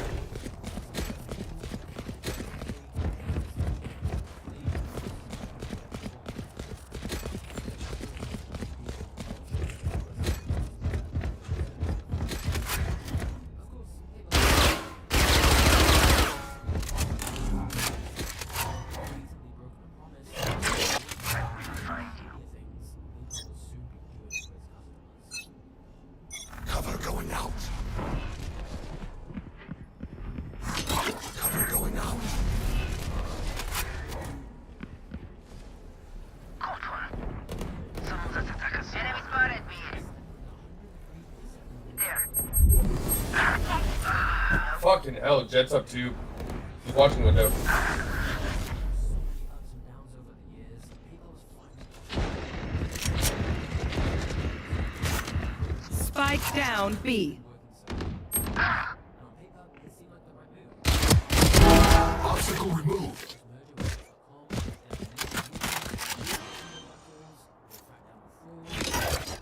Hell, Jet's up too. He's watching window. Spike down B. Obstacle removed.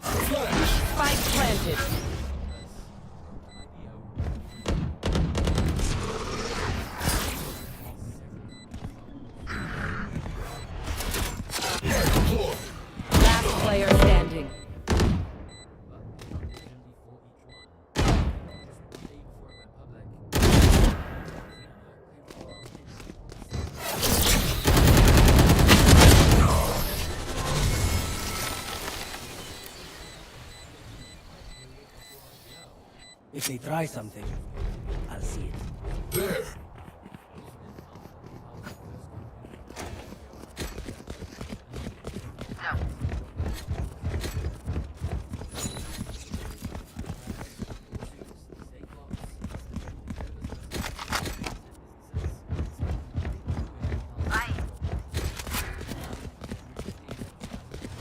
Flash. Spike planted. Deploy. Last player standing. If they try something, I'll see it. There.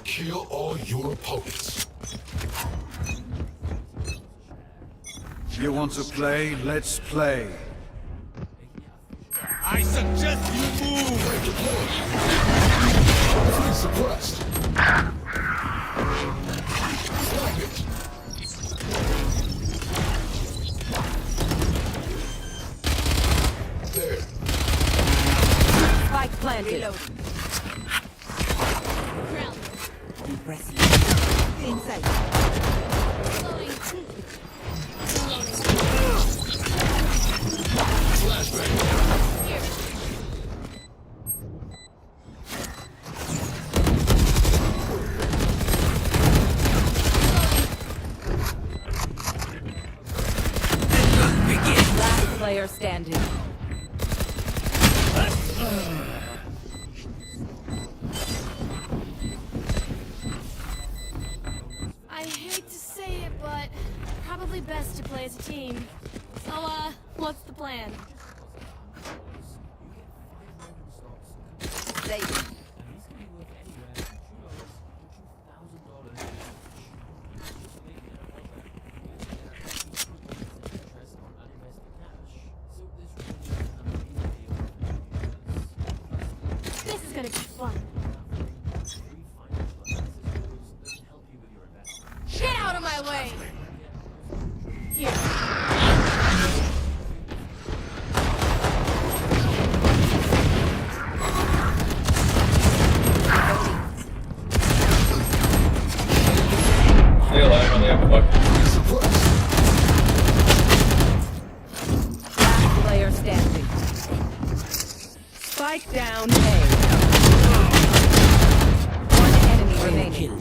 Kill all your opponents. You want to play? Let's play. I suggest you move. Deploy. Free suppressed. Flag it. There. Spike planted. Impressive. Inside. Last player standing. I hate to say it, but probably best to play as a team. So, what's the plan? Safe. This is gonna be fun. Get out of my way! Here. Stay alive on the apple bucket. Last player standing. Spike down A. One enemy remaining.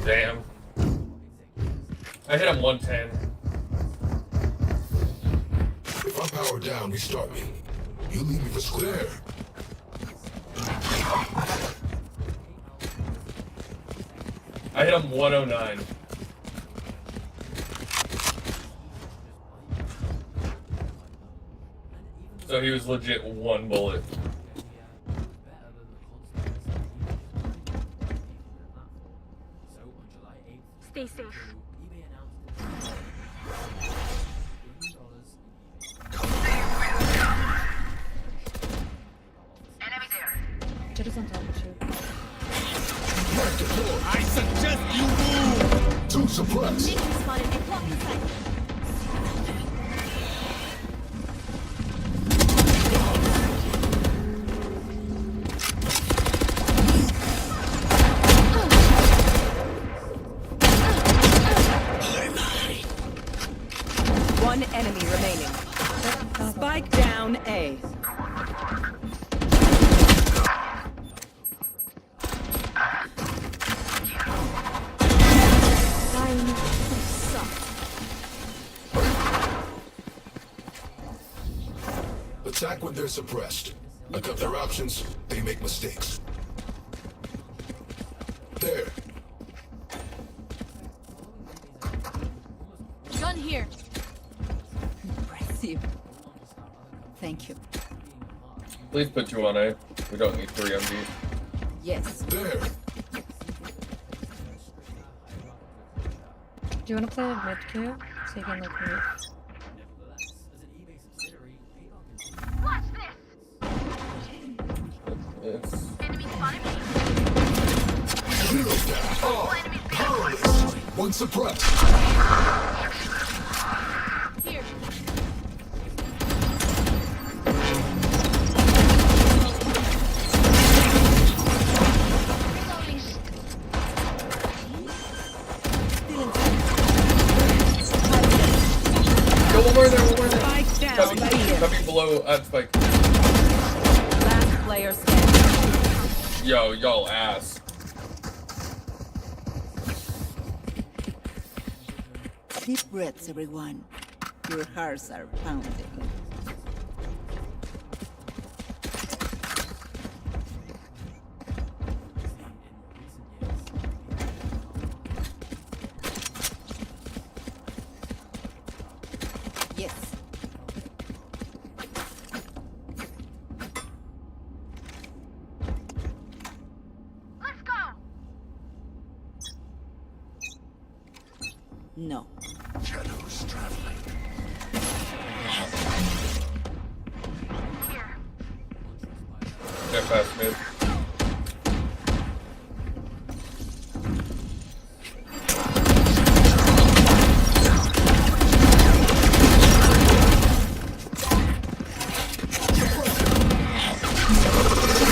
Damn. I hit him 110. If I power down, restart me. You leave me for square. I hit him 109. So he was legit one bullet. Stay safe. Jet is on top of you. I suggest you move. To suppress. Nick spotted a block inside. One enemy remaining. Spike down A. Attack when they're suppressed. I cut their options, they make mistakes. There. Gun here. Please put 2 on A. We don't need 3 on B. Yes. There. Do you want to play a mid queue so you can like move? Watch this! It's Enemy spotted me. Zero down. Oh, powerless. One suppressed. Here. Yo, one more there, one more there. Spike down. Cubby below Spike. Last player standing. Yo, y'all ass. Deep breaths, everyone. Your hearts are pounding. Yes. Let's go! No. Shadows traveling. Here. Get past mid.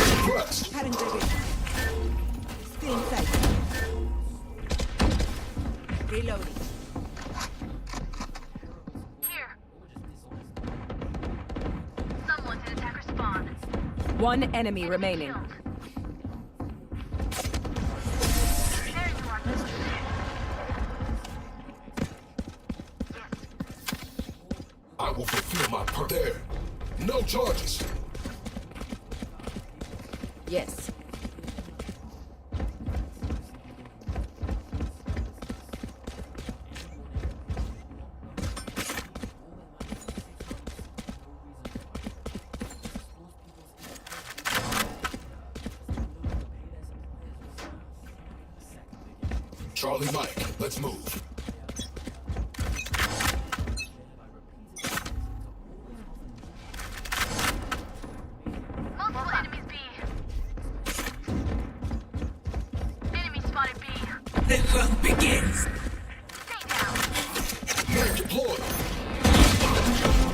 Suppressed. Cutting the vision. Stay inside. Reloading. Here. Someone's in attacker spawn. One enemy remaining. Killed. There you are. I will fulfill my part. There. No charges. Yes. Charlie Mike, let's move. Multiple enemies B. Enemy spotted B. The hunt begins. Stay down. Man deployed.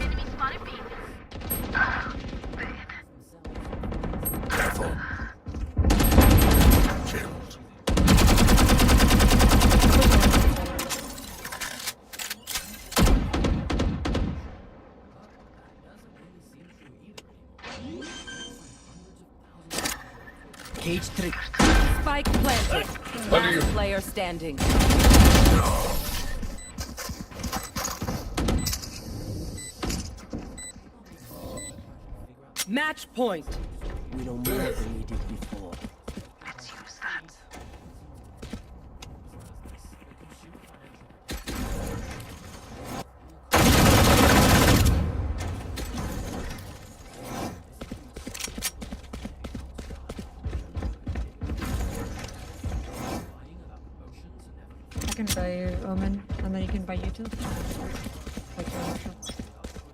Enemy spotted B. Careful. Killed. Cage trick. Spike planted. Under you. Last player standing. Match point. We know more than we did before. Let's use that. I can buy you Omen, and then you can buy you too. Like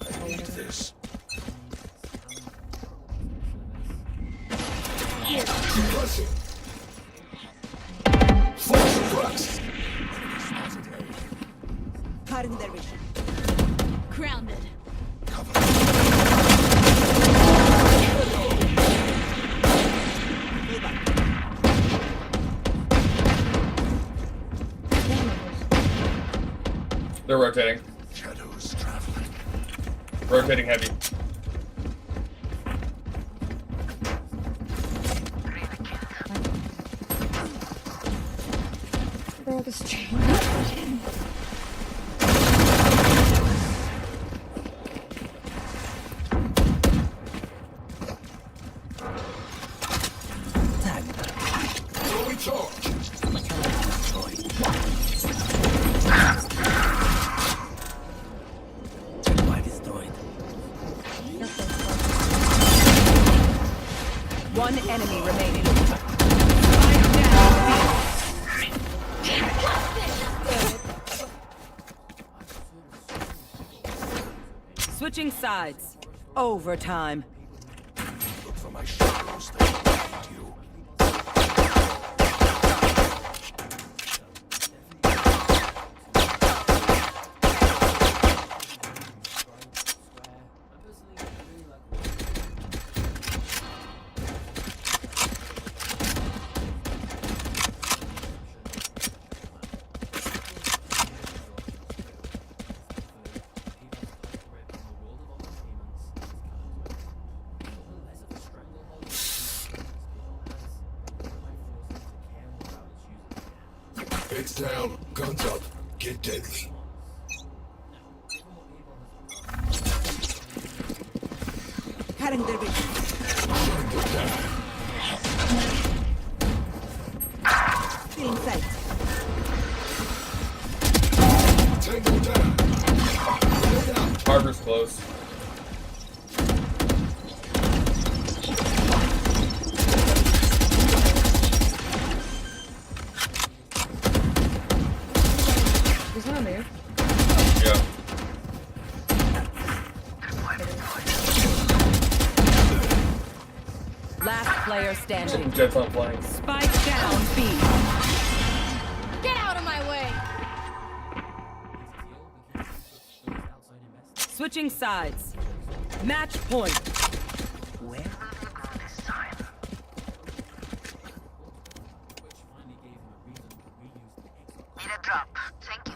I need this. Suppressing. Full suppressed. Cutting their vision. Grounded. Move up. They're rotating. Shadows traveling. Rotating heavy. Bro, this chain. Tag. Throwing charge. Why destroyed? One enemy remaining. Switching sides. Overtime. Look for my shadows. They will find you. Heads down, guns up, get deadly. Cutting their vision. Feeling sight. Tango down. Grenade out. Harbor's close. There's one there. Yeah. Last player standing. Jet's on flank. Spike down B. Get out of my way! Switching sides. Match point. Where? Need a drop. Thank you.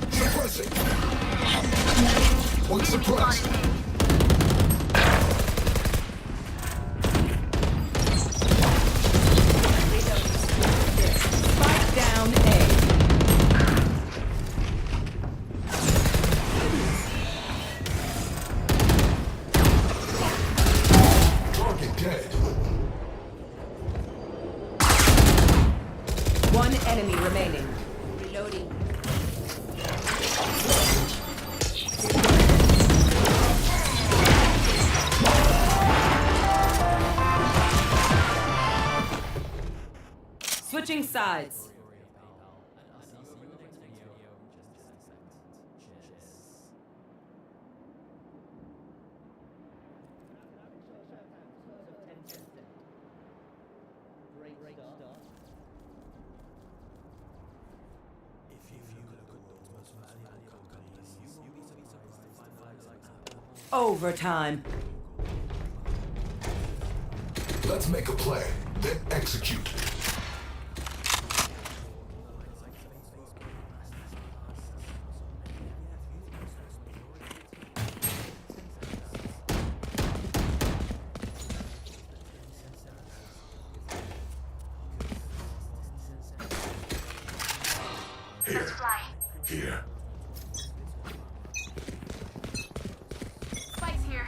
Suppressing. One suppressed. Spike down A. Target dead. One enemy remaining. Reloading. Switching sides. Overtime. Let's make a play, then execute. Let's fly. Here. Spike's here.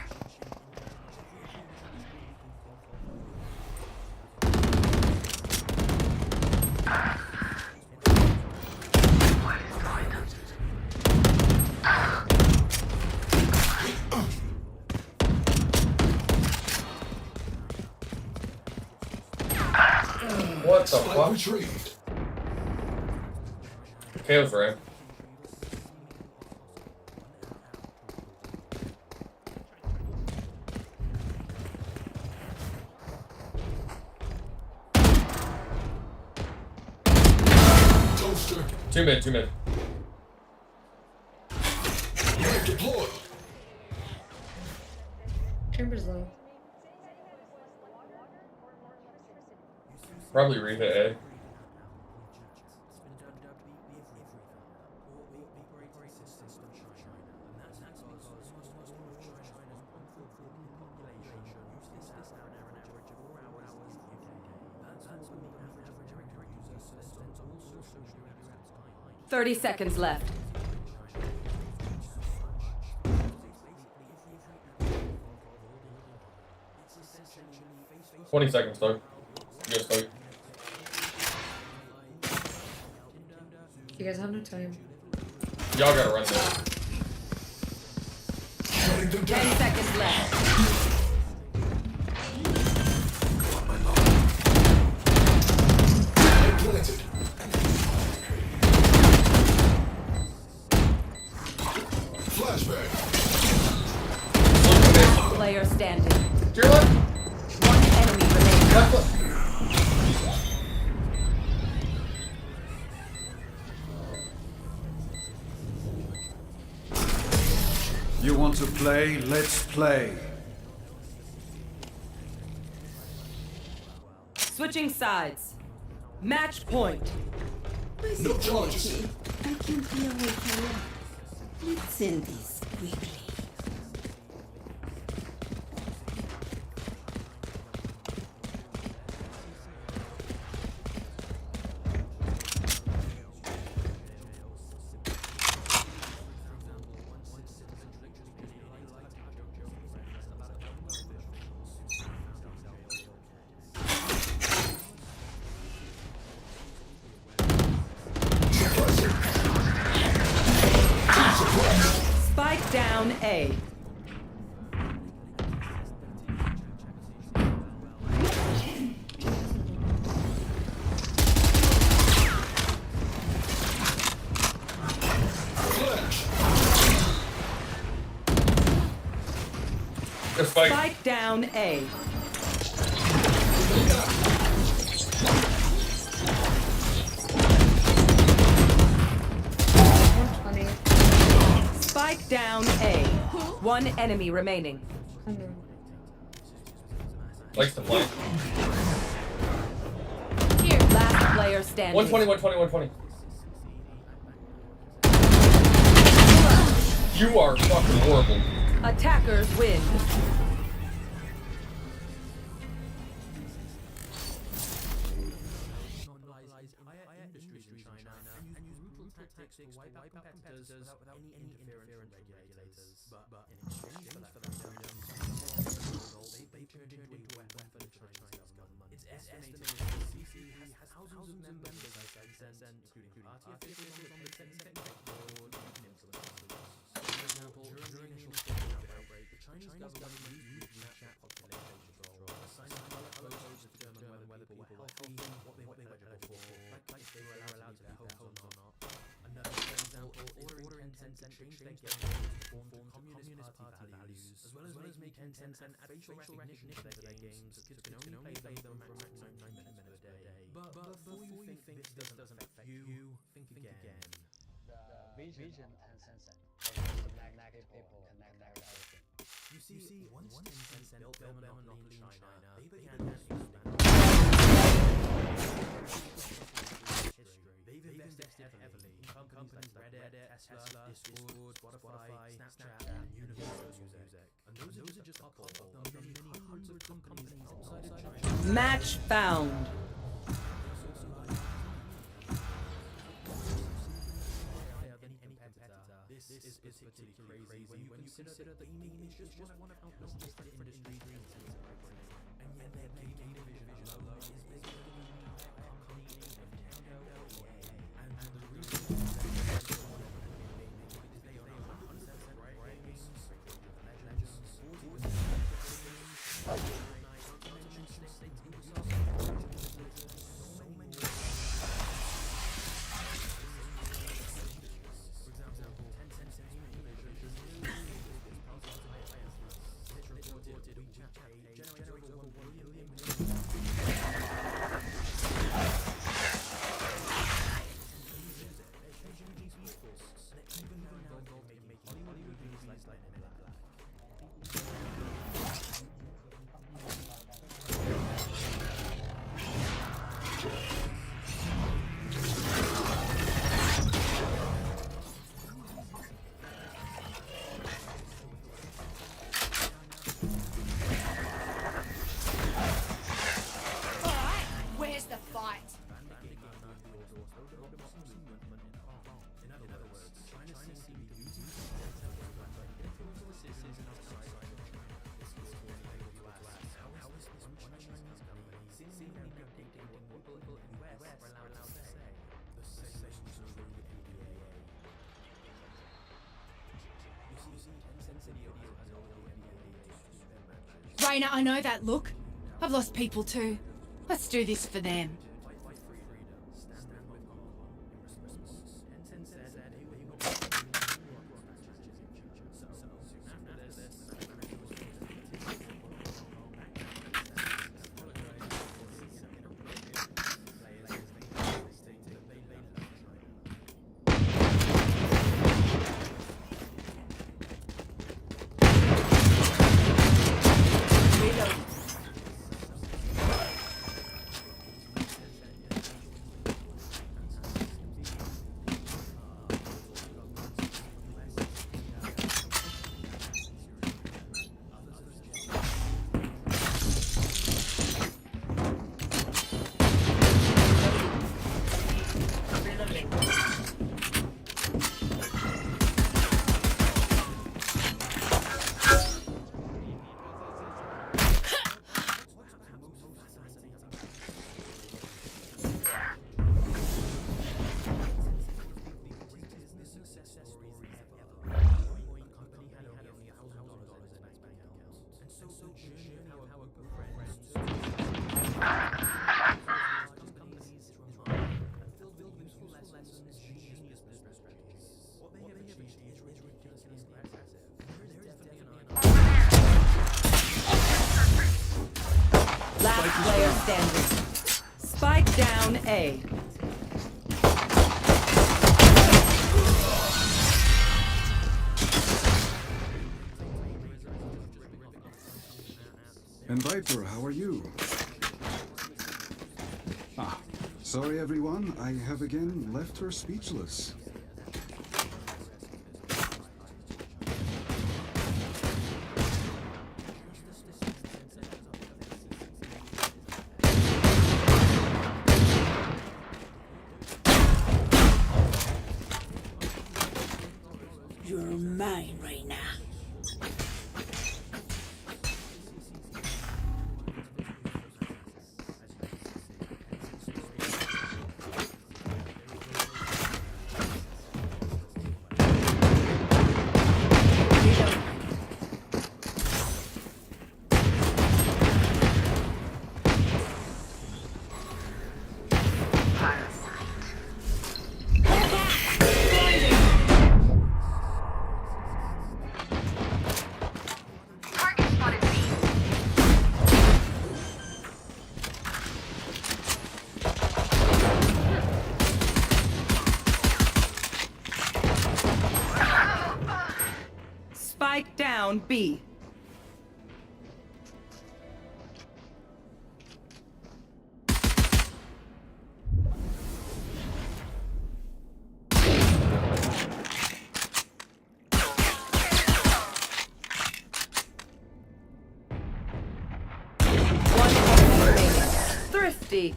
What the Spike fuck? retrieved. KO's right. Toaster. Two mid, two mid. Knife deployed. Chamber's low. Probably refit A. 30 seconds left. $20 seconds, though. Yes, though. You guys have no time. Y'all gotta run this. 10 seconds left. Planted. Flashbang. Last player standing. To your left. One enemy remaining. Left, left. You want to play? Let's play. Switching sides. Match point. No charges. I can be away for long. Let's end this quickly. Spike down A. Spike down A. Spike down A. One enemy remaining. Likes to play. Here. Last player standing. 120. You are fucking horrible. Attackers win. Match found. In other words, China seems to be using how is this one Chinese company seemingly dictating what people in the West are allowed to say? The same through the NDAA. You see, Tencent Video has all the NDAA to their matches. Raina, I know that look. I've lost people too. Let's do this for them. Last player standing. Spike down A. And Viper, how are you? Sorry everyone, I have again left her speechless. You're mine right now. Spike down B. One enemy remaining. Thrifty.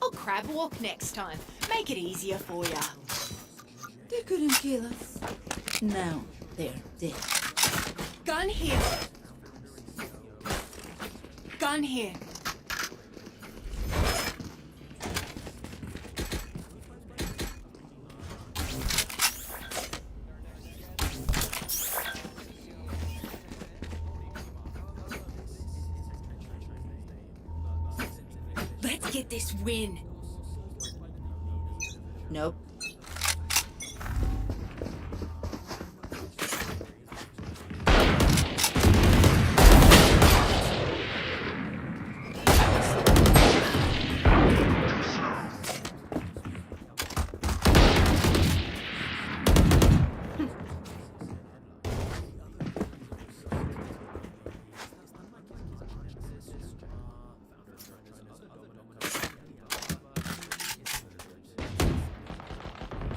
I'll crab walk next time. Make it easier for ya. They couldn't kill us. Now they're dead. Gun here. Gun here. Let's get this win. Nope.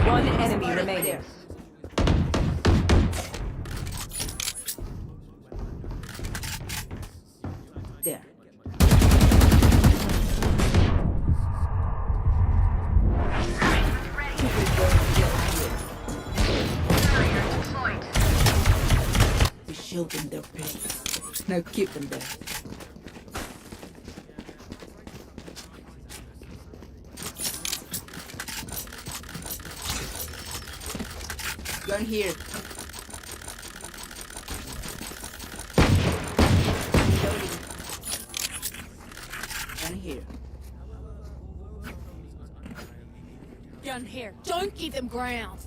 One enemy remaining. There. show them their place. Now keep them there. Gun here. Reloading. Gun here. Gun here. Don't give them ground.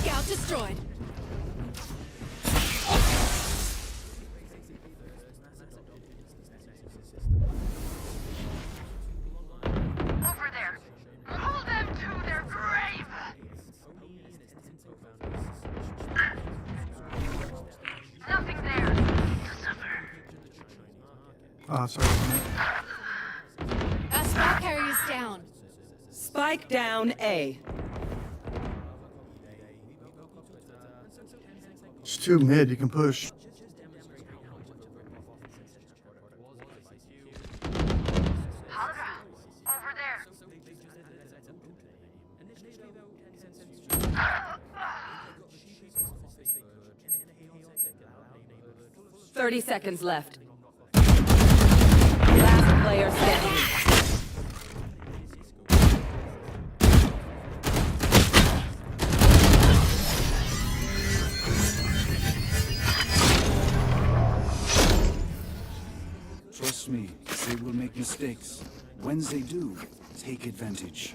Scout destroyed. Over there. Pull them to their grave. Nothing there. To suffer. Ah, sorry. Our spot carrier's down. Spike down A. It's too mid. You can push. Hydra. Over there. 30 seconds left. Last player standing. Trust me, they will make mistakes. When they do, take advantage.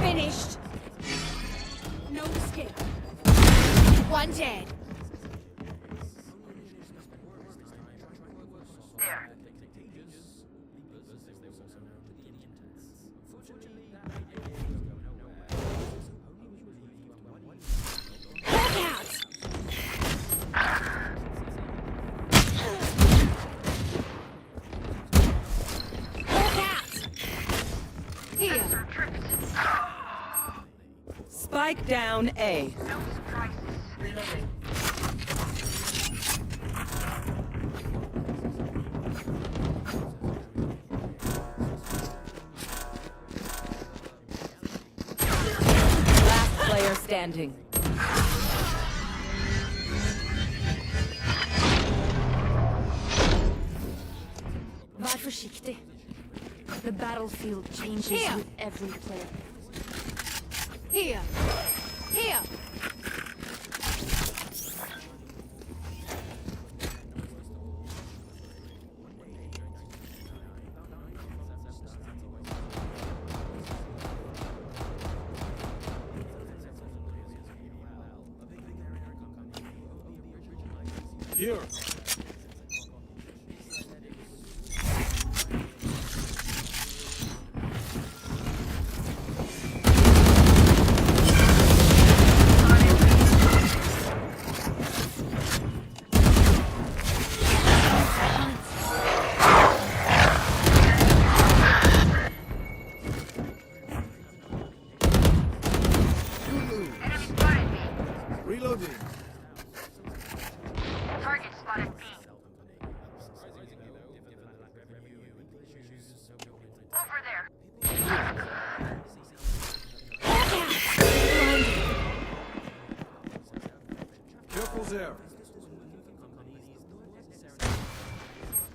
Finished. No escape. One dead. There. Look out! Look out! Here. Spike down A. No surprises. Reloading. Last player standing. Var försiktig. The battlefield changes Here. with every player. Here. Here. Here. Enemy spotted me. Reloading. Target spotted B. Over there. Careful there.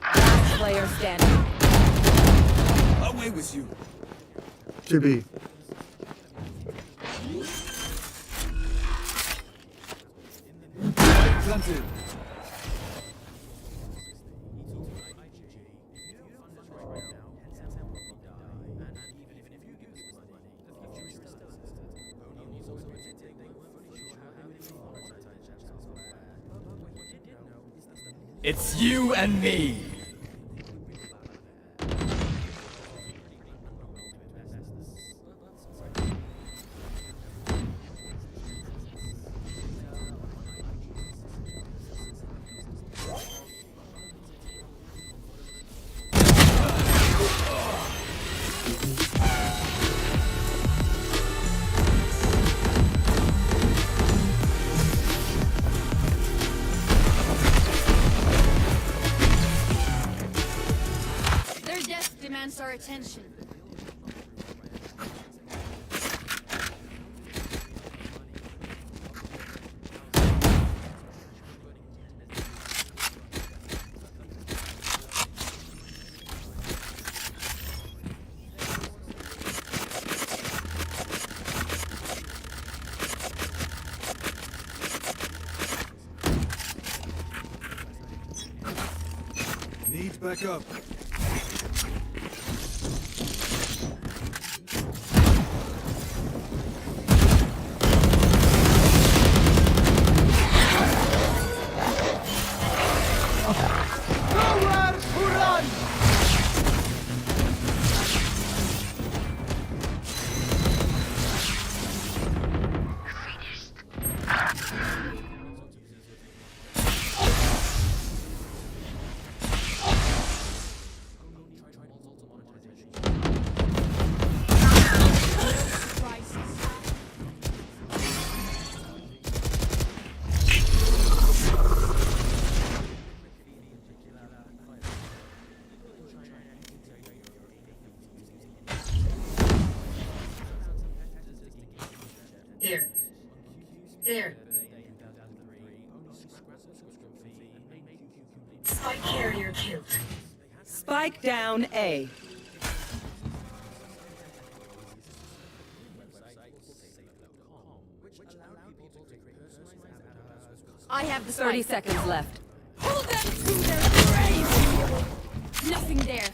Last player standing. Away with you. To be. Planted. It's you and me. Their death demands our attention. Needs back up. Nowhere to run! Here. There. Spike carrier killed. Spike down A. I have the 30 spike. seconds left. Hold them to their grave! Nothing there.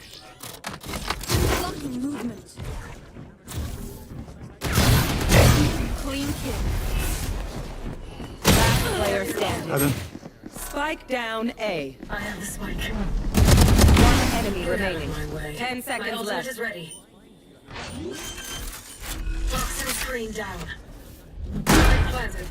Blocking movement. Clean kill. Last player standing. Adam. Spike down A. I have the spike. One enemy Get out of remaining. my way. 10 My seconds ultimate left. is ready. Toxin screen down. Spike planted.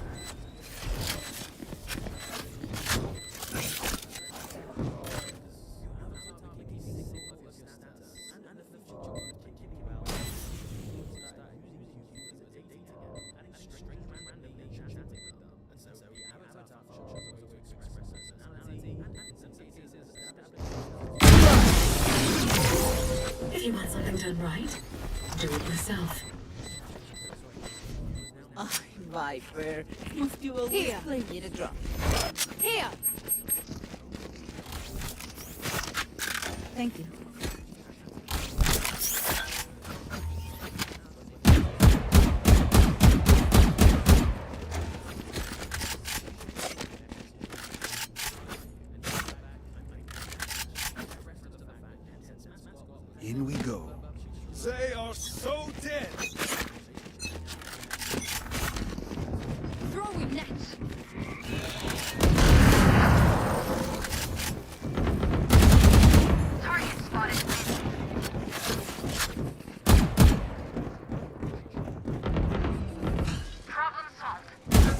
If you want something done right, do it yourself. Ah, Viper. Must you always Here. play me the drum? Here! Thank you. In we go. They are so dead. Throwing net! Target spotted. Problem solved.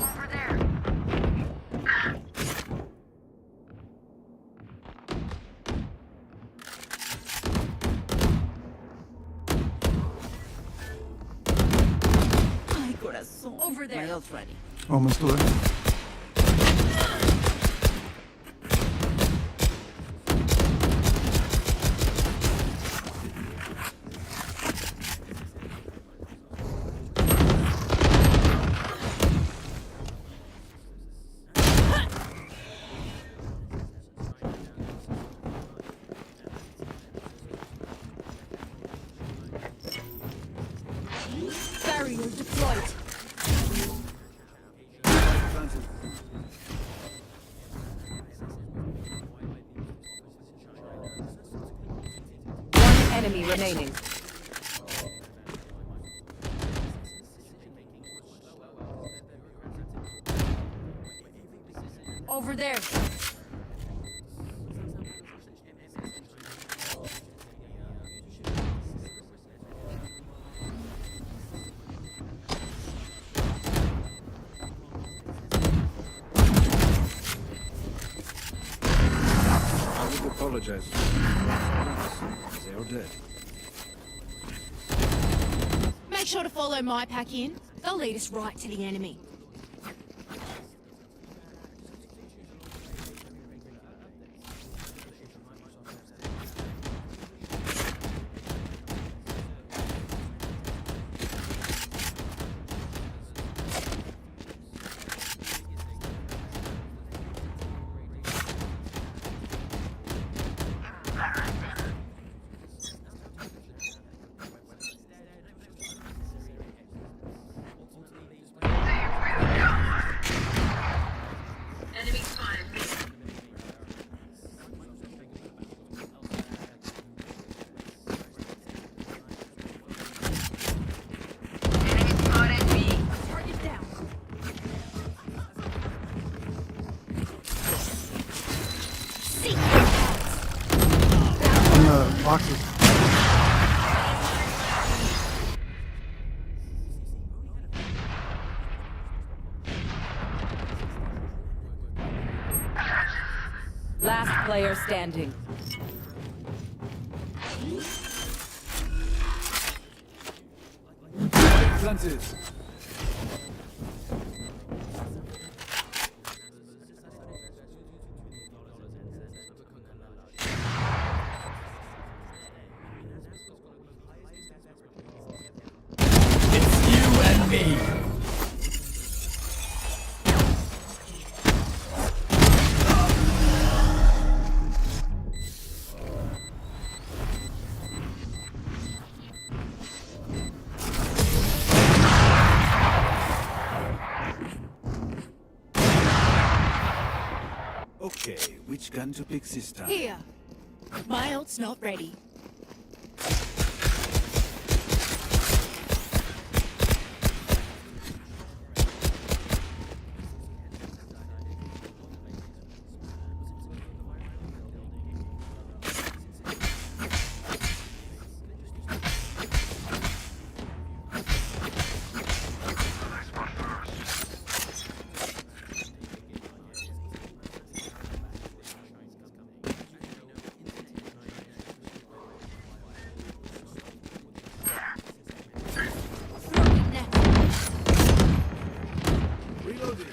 Over there. Ay, corazón. Over there. My ult's ready. Almost there. Barrier deployed. One enemy remaining. Over there. apologize. They are dead. Make sure to follow my pack in. They'll lead us right to the enemy. Enemy spotted. Enemy spotted B. Target down. On the boxes. Last player standing. Planted. It's you and me. Okay, which gun to pick this time? Here. My ult's not ready. Reloading.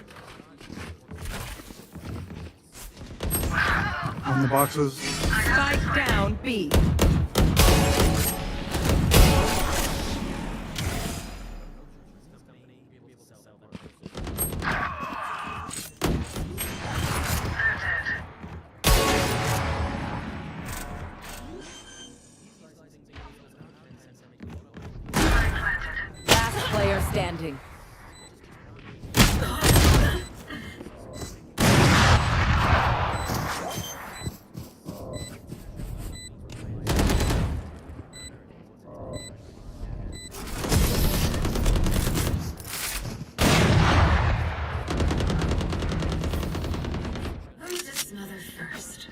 On the boxes. Spike down B. Last player standing. Who's this mother first?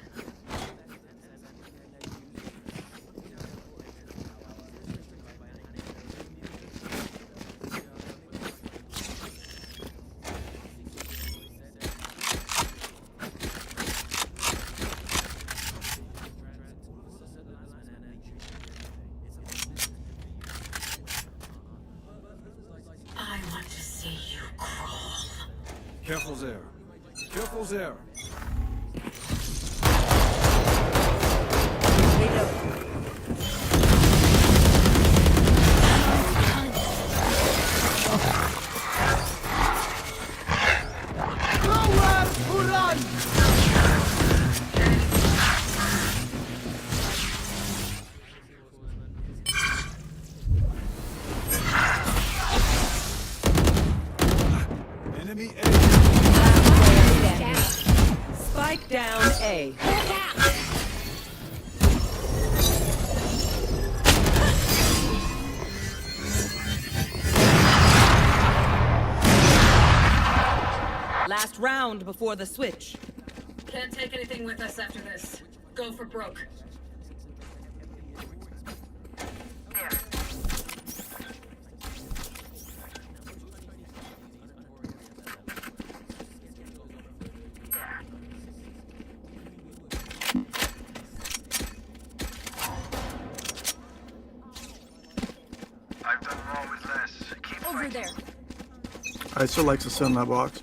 I want to see you crawl. Careful there. Careful there. Enemy A. Spike down A. Last round before the switch. Can't take anything with us after this. Go for broke. Over there. I still like to sit in that box.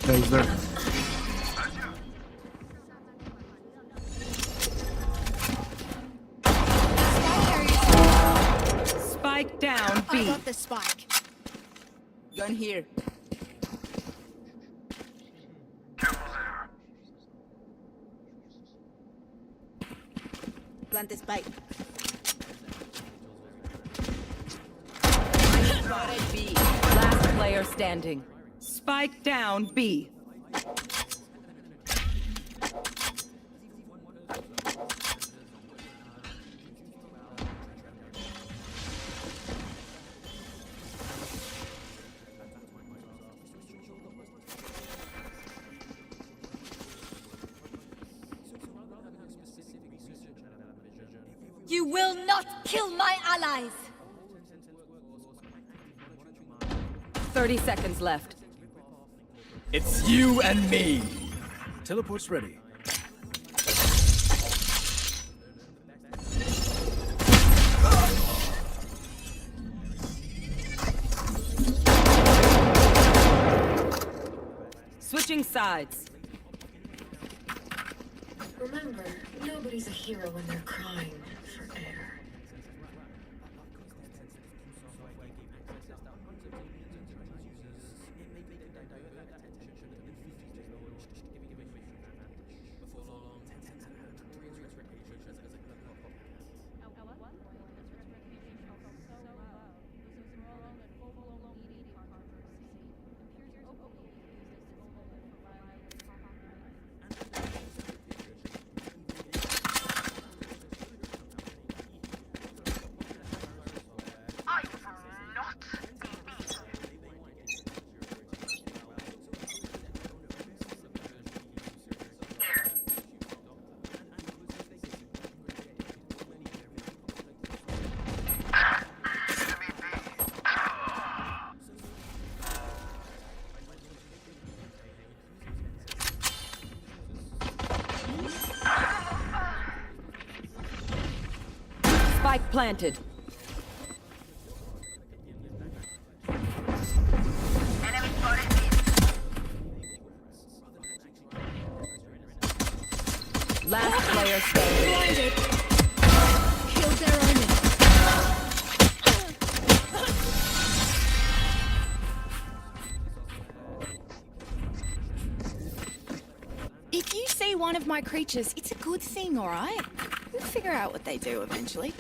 Yeah, he's there. Spike down I B. got the spike. Gun here. Plant the spike. Spotted B. Last player standing. Spike down B. You will not kill my allies! 30 seconds left. It's you and me. Teleport's ready. Switching sides. Remember, nobody's a hero when they're crying for air. Spike planted. Last player standing. Blinded! Killed their omen. If you see one of my creatures, it's a good thing, alright? We'll figure out what they do eventually.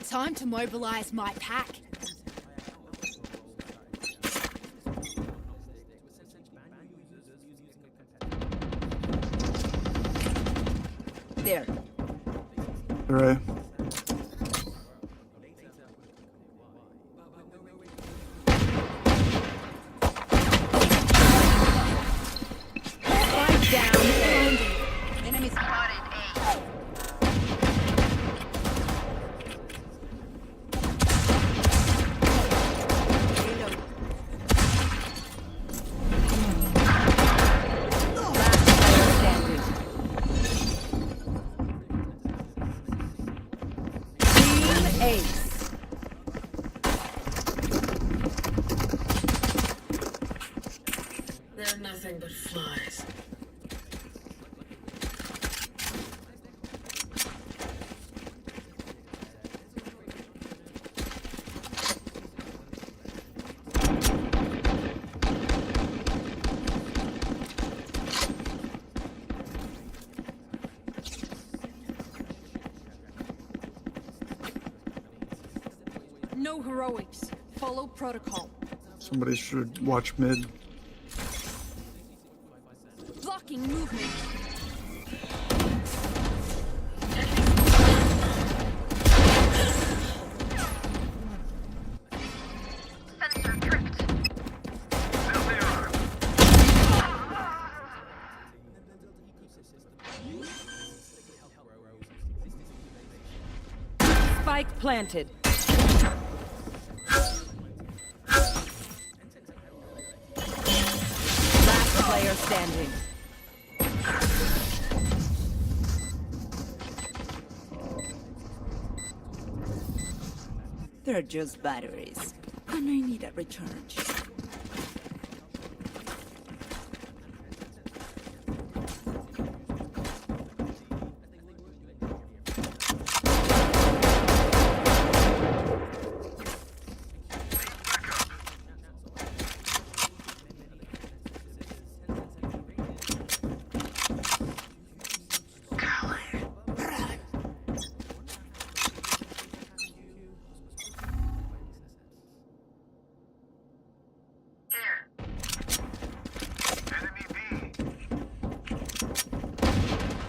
Time to mobilize my pack. There. Right. Spike down A. Enemy spotted A. Ace. They're nothing but flies. No heroics. Follow protocol. Somebody should watch mid. Blocking movement. planted. Last player standing. They're just batteries, and I need a recharge.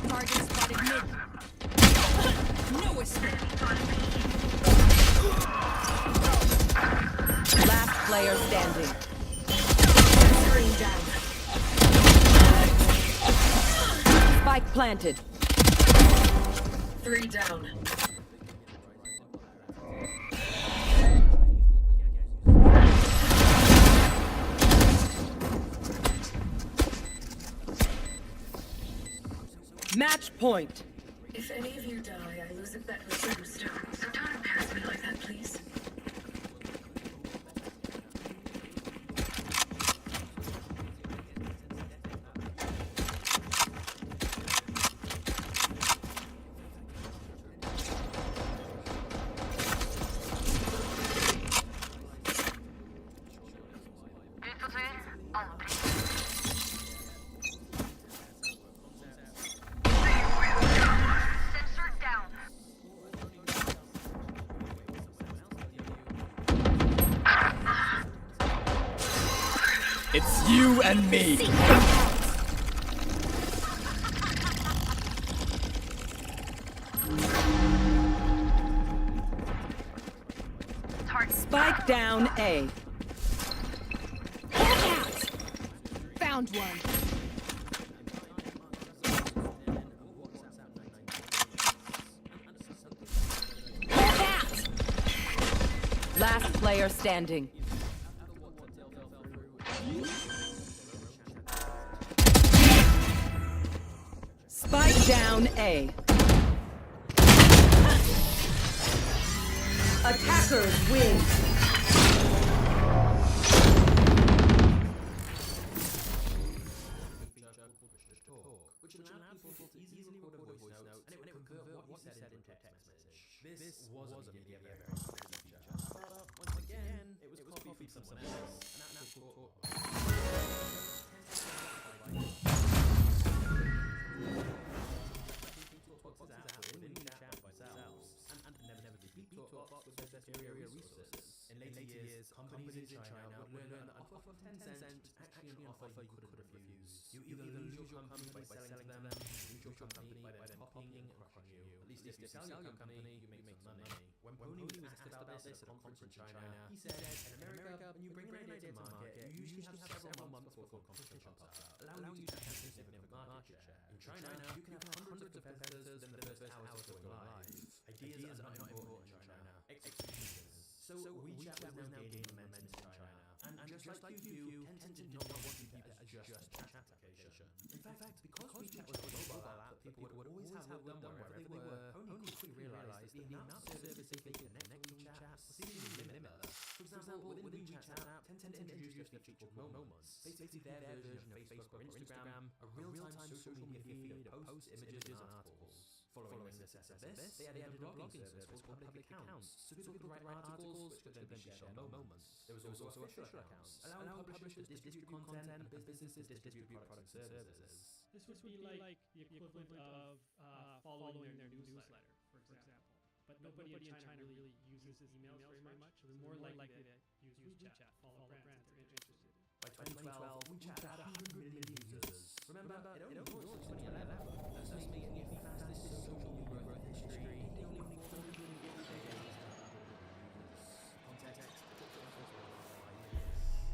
Target spotted mid. No escape. Last player standing. Screen down. Spike planted. 3 down. Match point. If any of you die, I lose a bet with Superstar. So don't embarrass me like that, please. Sensor down. It's you and me. Spike down A. Found one. Last player standing. Spike down A. Attackers win. Which allowed people to easily record a voice note and it would convert what you said into a text message. This was a media very feature. But once again, it was copied from someone else, and that caught. In later years, companies in China would learn that an offer of 10 cents actually an offer you couldn't refuse. You either lose your company by selling to them, lose your company by them copying and crushing you. At least if you sell your company, you make some money. When Pony was asked about this at a conference in China, he said, in America, when you bring an idea to market, you usually have several months before competition pops up, allowing you to have significant market share. In China, you can have hundreds of competitors within the first hours of going live. Ideas are not important in China. Executions. So WeChat was now gaining momentum in China, and just like you, Tencent did not want to keep it as just a chat application. In fact, because WeChat was a mobile app that people would always have with them wherever they were, Pony quickly realized that the amount of services they could connect to WeChat was seemingly limitless. For example, within the WeChat app, Tencent introduced a feature called Moments, basically their version of Facebook or Instagram, a real-time social media feed of posts, images, and articles. Following the success of this, they added a blogging service called Public Accounts, so people could write articles which could then be shared on Moments. There was also official accounts, allowing publishers to distribute content and businesses to distribute products and services. This would be like the equivalent of following their newsletter, for example. But nobody in China really uses emails very much, so they're more likely to use WeChat, follow brands that they're interested in. By 2012, WeChat had 100 million users. Remember, it only launched in 2011, thus making it the fastest social media growth in history, gaining only 450 days. Context,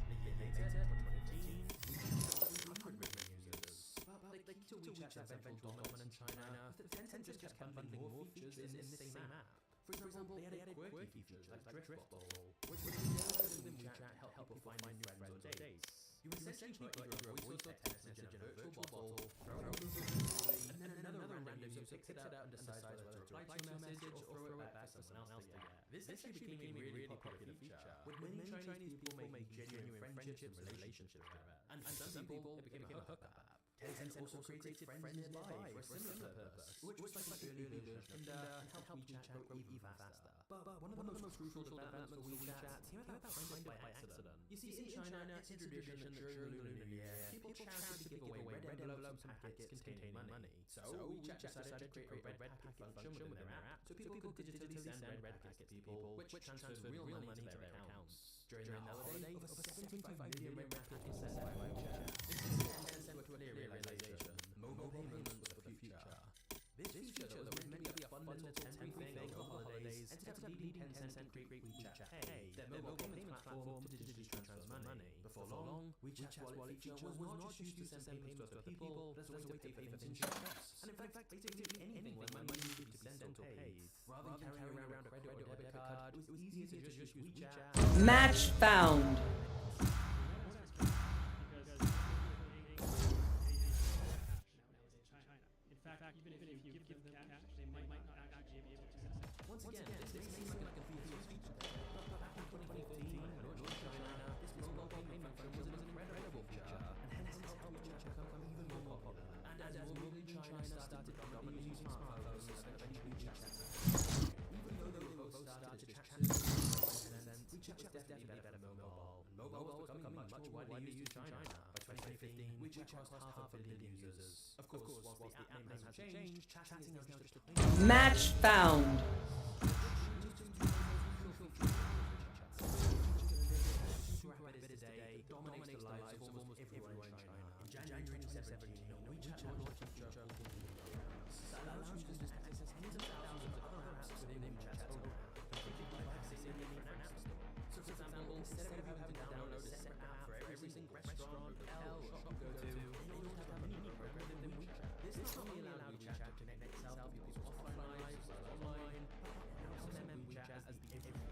a year later, 2018, WeChat had 100 million users. But the key to WeChat's eventual dominance in China was that Tencent just kept bundling more features in this same app. For example, they added quirky features like Drift Ball, which was within WeChat to help people find new friends or dates. You essentially put either a voice or text message in a virtual bottle, throw it over and then another random user picks it up and decides whether to reply to a message or throw it back for someone else to get. This actually became a really popular feature, with many Chinese people making genuine friendships and relationships with it. And for some people, it became a hookup app. Tencent also created Friends Nearby for a similar purpose, which was like an early version of Tinder and helped WeChat grow even faster. But one of the most crucial developments for WeChat came about kind of by accident. You see, in China, it's a tradition that during Lunar New Year, people charitably give away red envelopes and packets containing money. So WeChat decided to create a red packet function within their app, so people could digitally send red packets to people, which transfers real money to their accounts. During the holiday, over 75 million red packets were sent by WeChat. This is Tencent to a clear realization: mobile payments was the future. This feature that was meant to be a fun little temporary thing over holidays ended up leading Tencent to create WeChat Pay, their mobile payments platform to digitally transfer money. Before long, WeChat's wallet feature was not just used to send payments to other people, but as a way to pay for things in shops. And in fact, basically anything where money needed to be sent or paid. Rather than carrying around a credit or debit card, it was easier to just use WeChat. Match found. In fact, even if you give them cash, they might not actually be able to access it. Once again, this may seem like a feature feature, but back in 2015, in North China, this mobile payment function was an incredible feature, and hence it's helped WeChat become even more popular. And as more people in China started dominantly using smartphones, eventually WeChat even though they both started as just chat WeChat was definitely better for mobile, and mobile was becoming much more widely used in China. By 2015, WeChat crossed half a billion users. Of course, whilst the app name hasn't changed, chatting is now just a Match found. Dominates the lives of almost everyone in China. In January 2017, WeChat launched a feature called programs that allows users to access tens of thousands of other apps within WeChat's own app, completely bypassing the need for an app store. So for example, instead of having to download a separate app for every single restaurant, hotel, or shop you go to, you don't have a mini program within WeChat. This not only allowed WeChat to connect itself to people's offline lives, online, but also meant WeChat as the everything.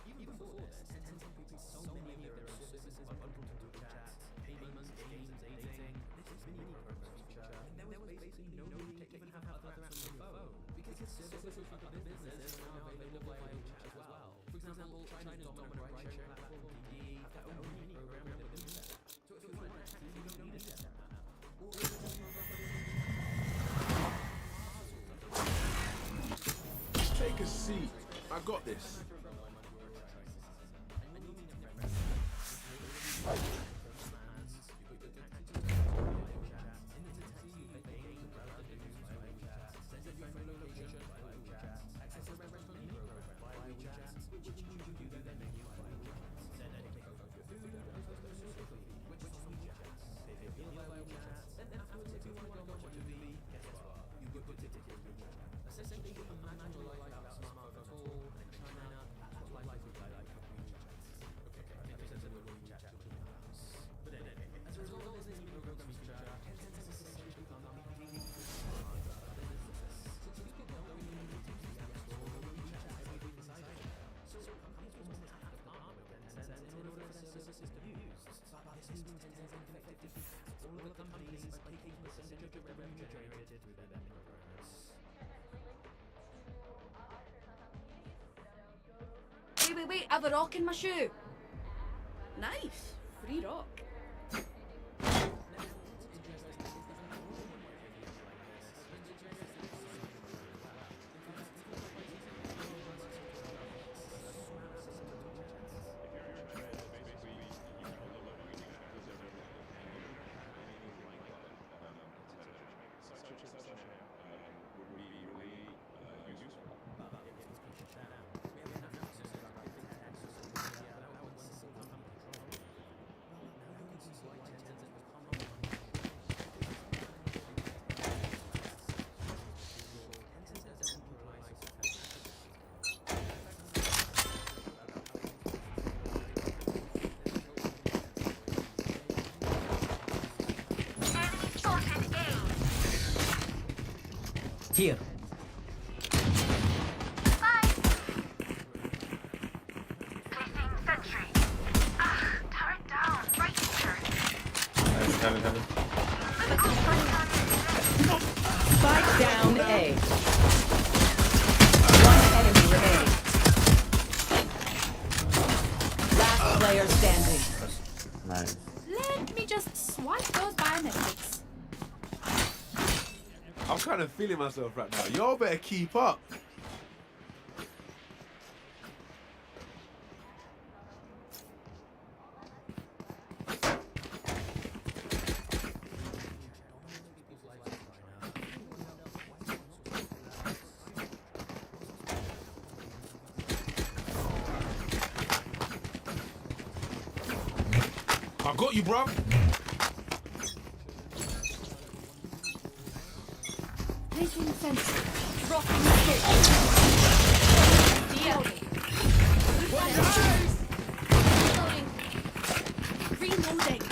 Even before this, Tencent created so many of their own services bundled into WeChat: payments, games, dating. This mini programs feature, and there was basically no need to even have other apps on your phone, because services for other businesses are now available via WeChat as well. For example, China's dominant ride-sharing platform Didi had their own mini program within WeChat. So if you want a taxi, you don't need a separate app. Take a seat. I got this. Essentially, you can imagine your life without a smartphone at all, and in China, that's what life would be like with WeChat. Okay, maybe there's a little WeChat to clean the house. But anyway, as a result of this new program feature, Tencent has essentially become a completely different business. Since people don't really need to use the App Store or WeChat every beside it. So companies will almost have to partner with Tencent in order for their services to be used. But this means Tencent can effectively tax all of the companies by taking a percentage of the revenue generated through their programs. Wait, I have a rock in my shoe. Nice. Free rock. Here. Bye. sentry. Turret down, right here. Heaven. Spike down A. One enemy remaining. Last player standing. Nice. Let me just swipe those biometrics. I'm kind of feeling myself right now. Y'all better keep up. I got you, bro. Placing sensor. Dropping scope. Reloading. Reloading.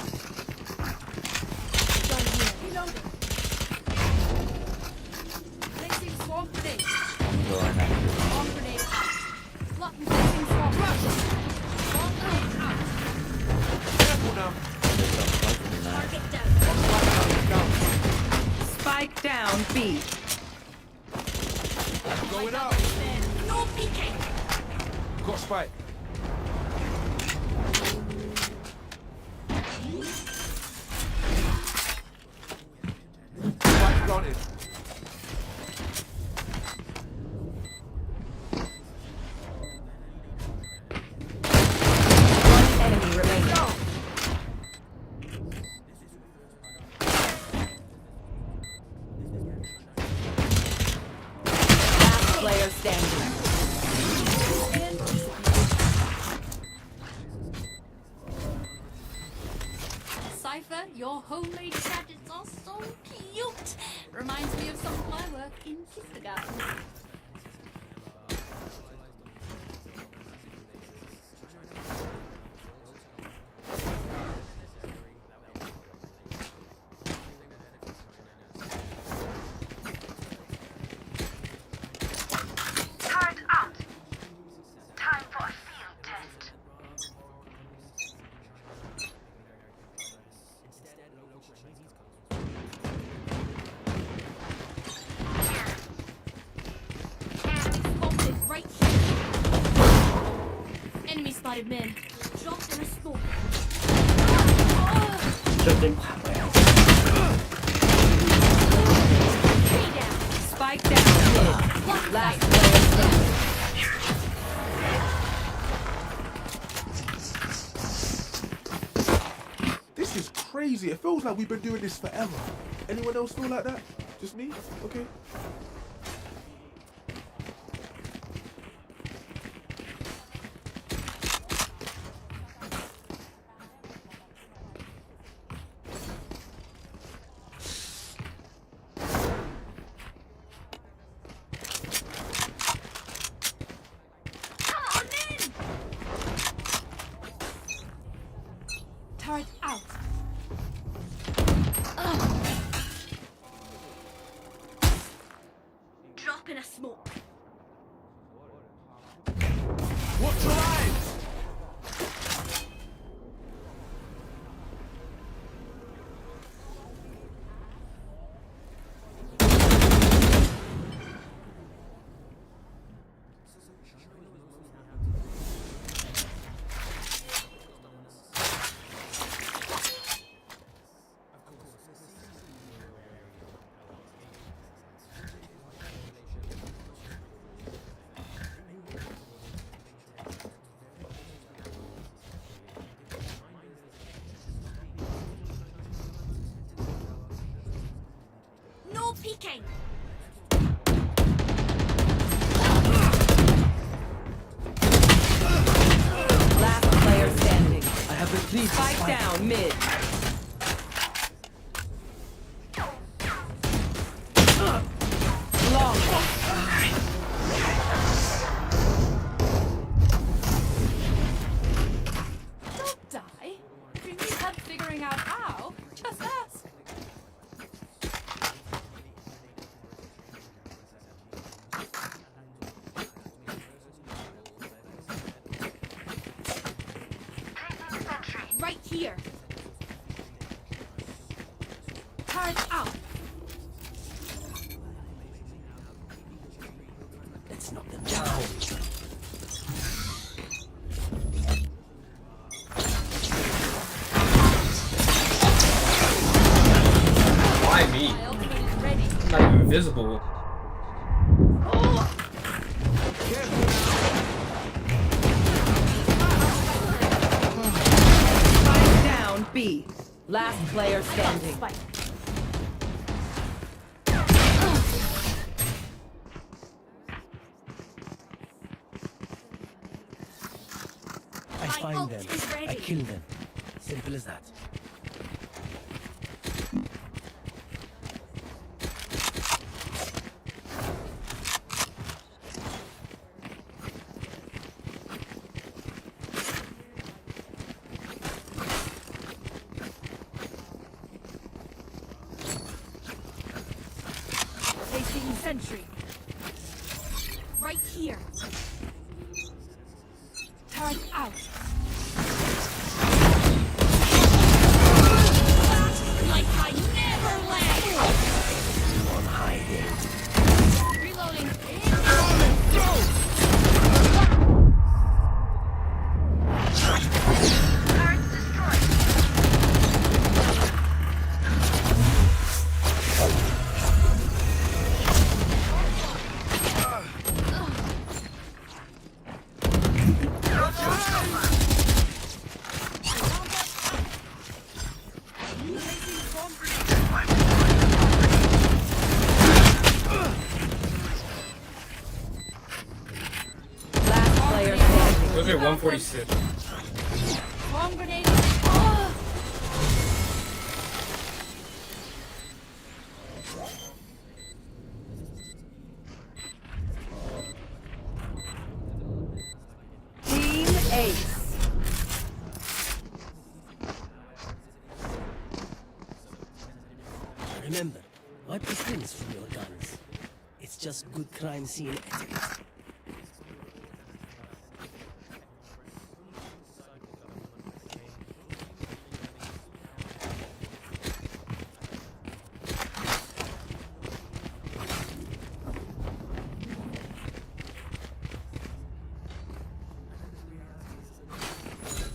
Done here. Reloading. Placing swamp grenade. Swamp grenade out. Blocking placing swamp grenade. Swamp grenade out. Careful now. Target down. Spike down B. Going up. No peeking. Got spike. Spike planted. One enemy remaining. Last player standing. Cypher, your homemade gadgets are so cute. Reminds me of some of my work in kindergarten. Turret out. Time for a field test. Spotted right here. Enemy spotted mid. Dropped in a smoke. Three down. Spike down mid. Last player standing. This is crazy. It feels like we've been doing this forever. Anyone else feel like that? Just me? Okay. Come on in. Turret out. Drop in a smoke. Watch your eyes! No peeking. Last player standing. I have retrieved the Spike down mid. Long. Don't die. If you need help figuring out how, just ask. here. Turret out. Let's knock them down. Why me? I'm not even visible. Spike down B. Last player standing. I find them. I kill them. Simple as that. Placing sentry. Right here. Turret out. Like I never left. On hiding. Reloading. Last player standing. Those are 146. Bomb grenade. Team Ace. Remember, wipe the stains from your guns. It's just good crime scene etiquette.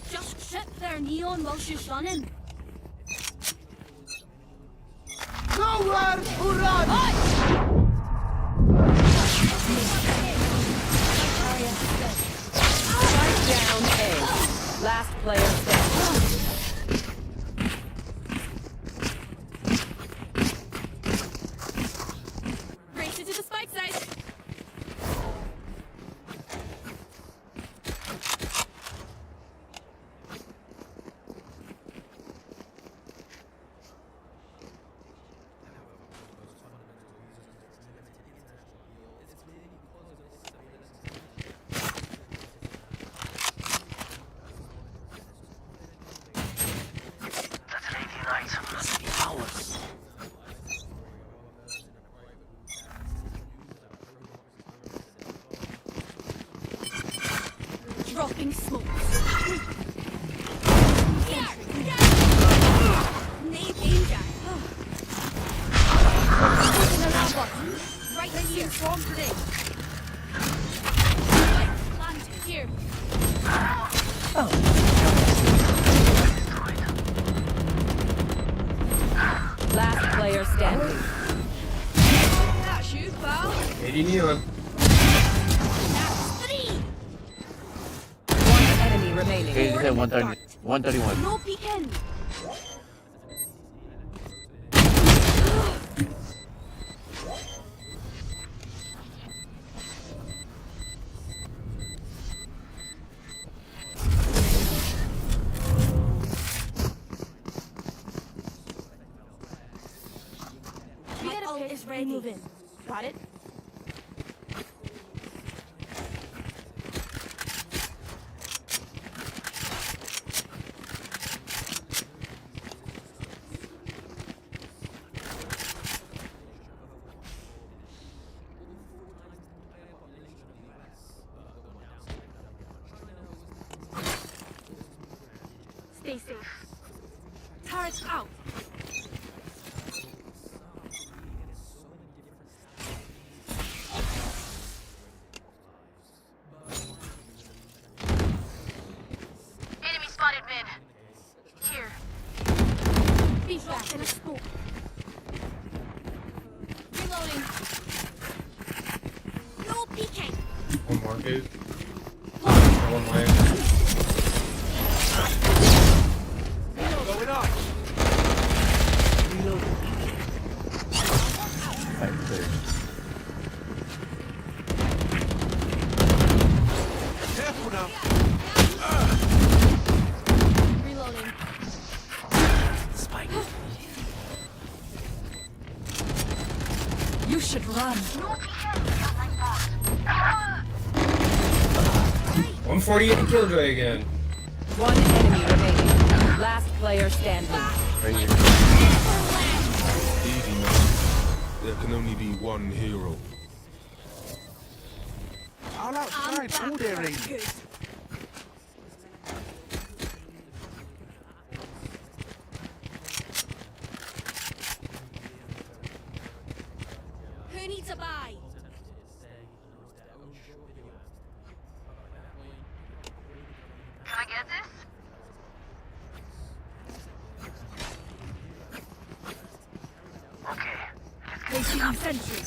Just sit there, Neon, while she's running. Nowhere to run! Strike down A. Last player standing. Race it to the spike site. Must be ours. Dropping smokes. Nade danger. Pushing around button. Right here. Storm grenade. Planted here. Last player standing. That's you, pal. 80 Neon. That's 3. One enemy remaining. Okay, he's at 130, 131. No peeking. Ult is ready. Move in. Got it? Stay safe. Turret out. Enemy spotted mid. Here. Be back in a smoke. Reloading. No peeking. One market. One way. Going up. Reloading. Fight clear. Careful now. Reloading. Spike. You should run. No peeking. Like that. 148 killjoy again. One enemy remaining. Last player standing. Right here. Easy, man. There can only be one hero. All outside, all their aim. Who needs a buy? Can I get this? Okay. Placing sentry.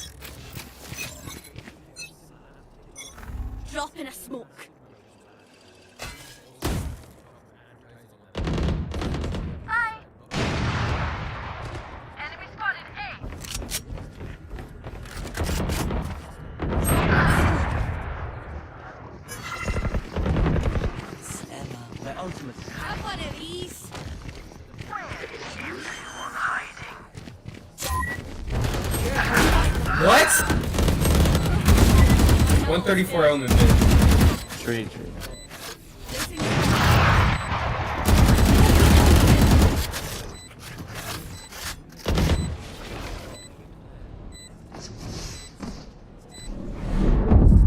Drop in a smoke. Bye. Enemy spotted A. Emma, my ultimate. Have one of these. What? 134 element mid. Trade.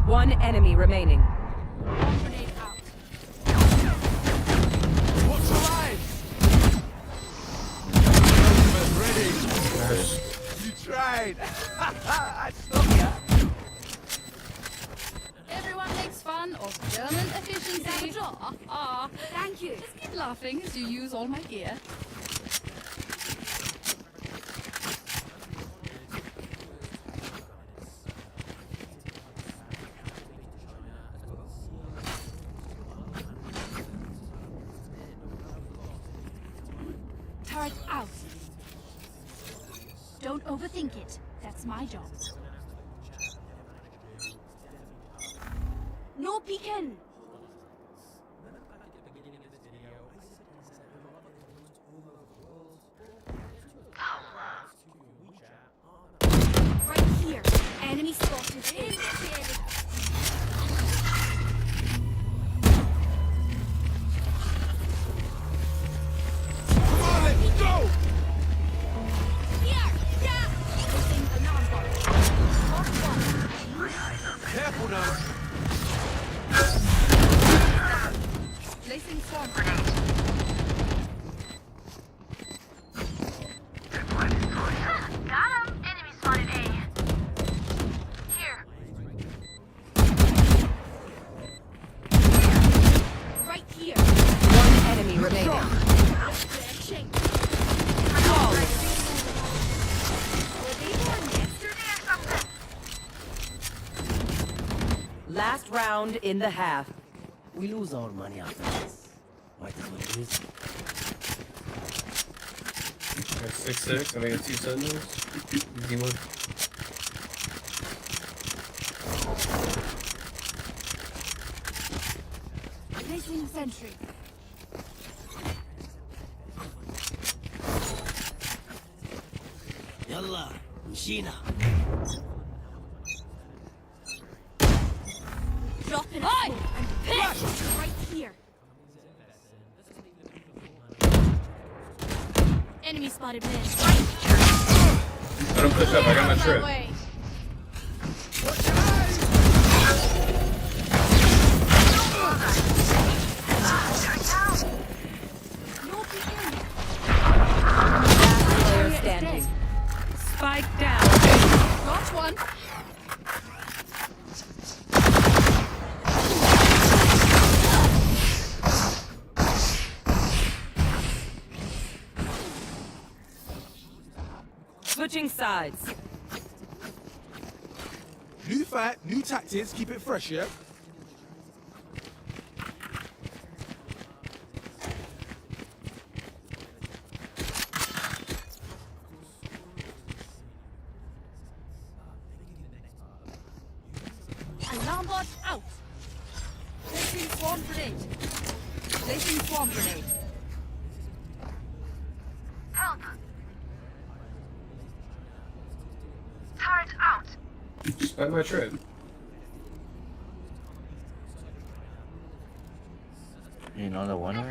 One enemy remaining. Grenade out. What's alive? Ready. You tried. I stopped ya. Everyone makes fun of German efficiency. Ah, thank you. Just keep laughing as you use all my gear. Turret out. Don't overthink it. That's my job. No peeking. Right here. Enemy spotted. Come on, let's go. Here. Yeah. Placing alarm bot. Careful now. Placing swarm grenade. Got him. Enemy spotted A. Here. Right here. One enemy remaining. Shake. Last round in the half. We lose our money after this. Might as well use it. That's 6-6. I think it's 2 sentinels. Easy one. Placing sentry. Yalla, Mshina. Drop in a smoke and pick. Right here. Enemy spotted mid. Let him push up. I got my trip. No Switching sides. New fight, new tactics, keep it fresh, yeah? Alarm bot out. Placing swarm grenade. Placing swarm grenade. Help! Turret out! Spend my trip. You know the one or no?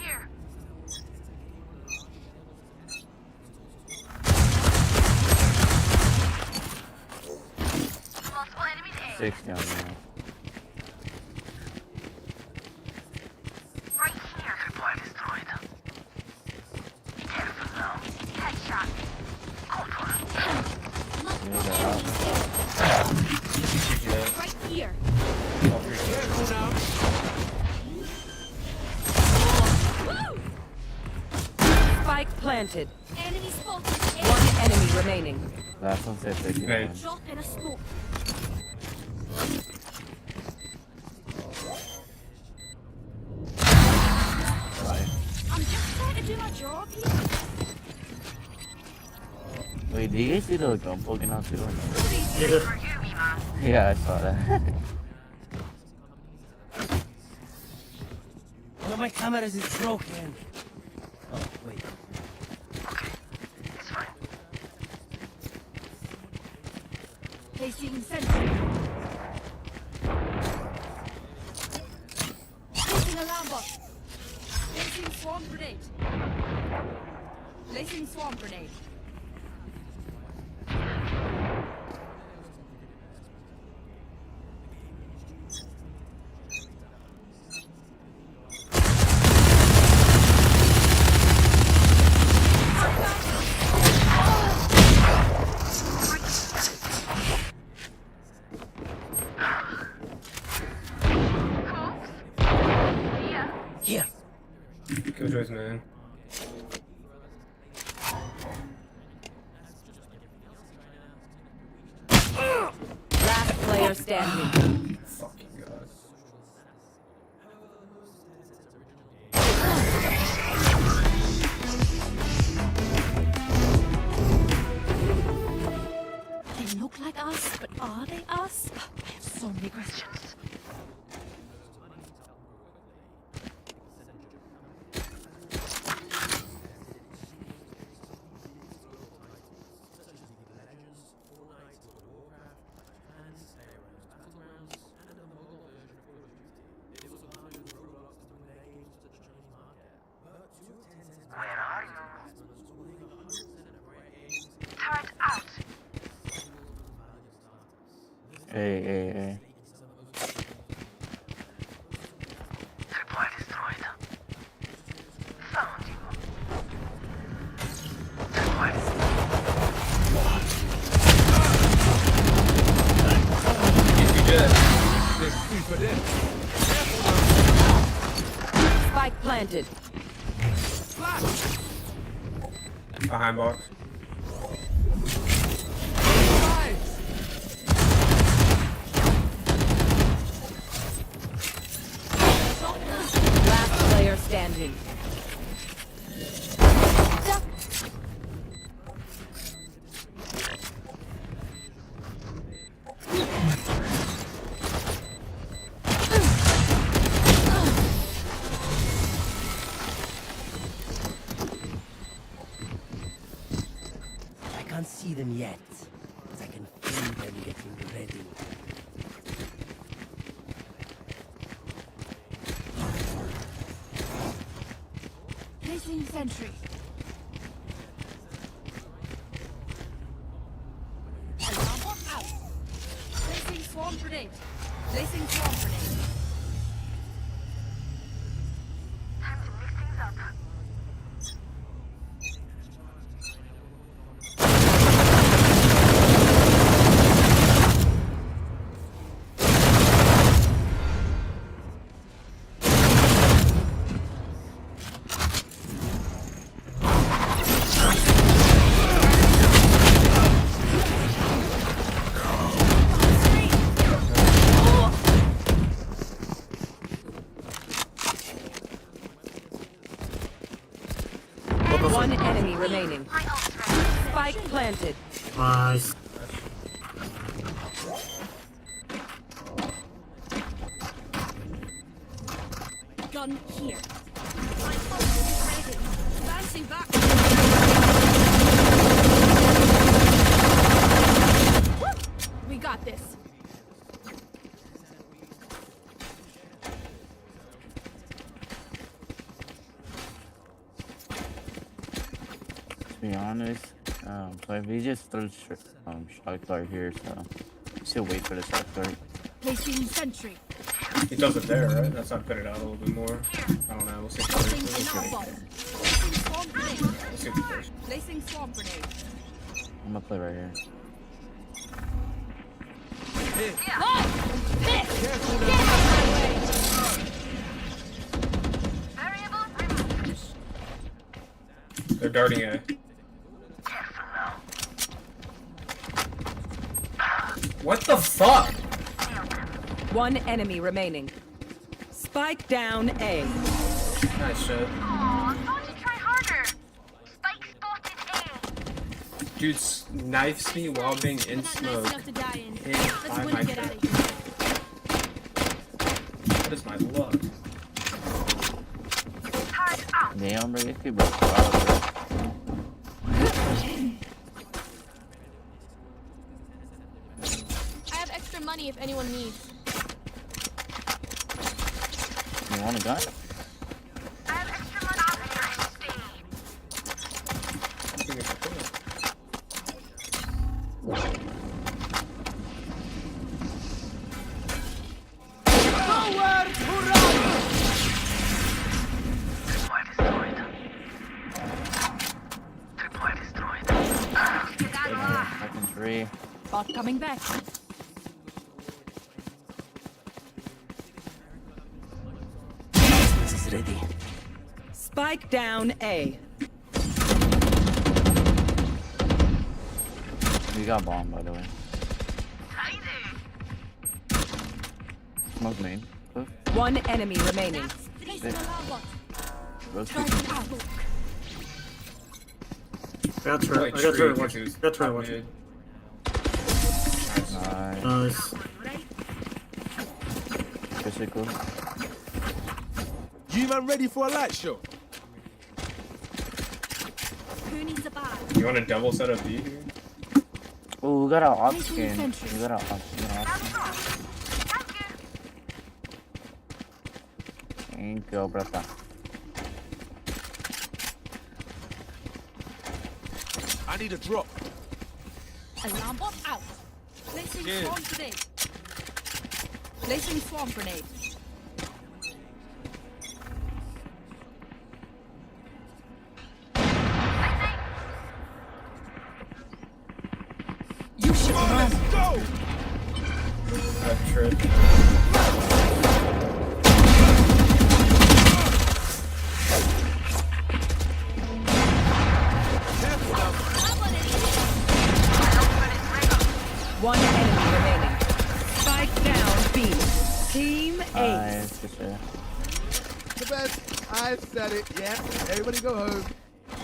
Here. Multiple enemies A. 6 down now. Right here. Supply destroyed. Be careful now. Headshot. Cold one. Right here. Careful now. Spike planted. Enemy spotted. One enemy remaining. Last one said 51. Hey. Shot in a smoke. I'm just trying to do my job here. Wait, do you guys see the gun poking out too? For you, Immo. Yeah, I saw that. One of my cameras is broken. Oh, wait. It's fine. Placing sentry. Placing alarm bot. Placing swarm grenade. Placing swarm grenade. Here. Good choice, man. Last player standing. Fucking god. They look like us, but are they us? I have so many questions. Where are you? Turret out. Hey. Supply destroyed. Found you. Supply Spike planted. Behind box. Last player standing. I can't see them yet, but I can feel them getting ready. Placing sentry. Alarm bot out. Placing swarm grenade. Placing swarm grenade. time to mix things up. One enemy remaining. Spike planted. Nice. Gun here. My ult is ready. Bouncing back. Woo! We got this. To be honest, but if he just throws shock dart here, so still wait for the shock dart. Placing sentry. He does it there, right? That's not put it out a little bit more. I don't know. We'll see. Placing alarm bot. Placing swarm grenade. We'll see the first. Placing swarm grenade. I'm gonna play right here. Oh! Miss! Get out of my way! They're darting A. What the fuck? One enemy remaining. Spike down A. Nice shit. Dude knifes me while being in smoke. Nice enough to die in. Hit Let's by win my and get out of here. That is my luck. Damn, bro, you could be I have extra money if anyone needs. You want a gun? I have extra money if you're in Nowhere to run! Tripwire destroyed. Fucking three. Bot coming back. This is ready. Spike down A. We got bomb, by the way. Smoke main. Cliff. One enemy remaining. Placing alarm bot. Rotate. Charging out. I got turret. I got turret. Watch. Got turret. Watch. Nice. Nice. Physical. You man ready for a light show? Who needs a bag? You want a double set of B here? Oh, we got our op Placing skin. sentry. We got our op skin. Thank you, brother. I need a drop. Alarm bot out. Placing Yeah. swarm grenade. Placing swarm grenade. You should run. Let's go. That trip. One enemy remaining. Spike down B. Team Ace. Nice, for sure. The best. I said it. Yeah. Everybody go home.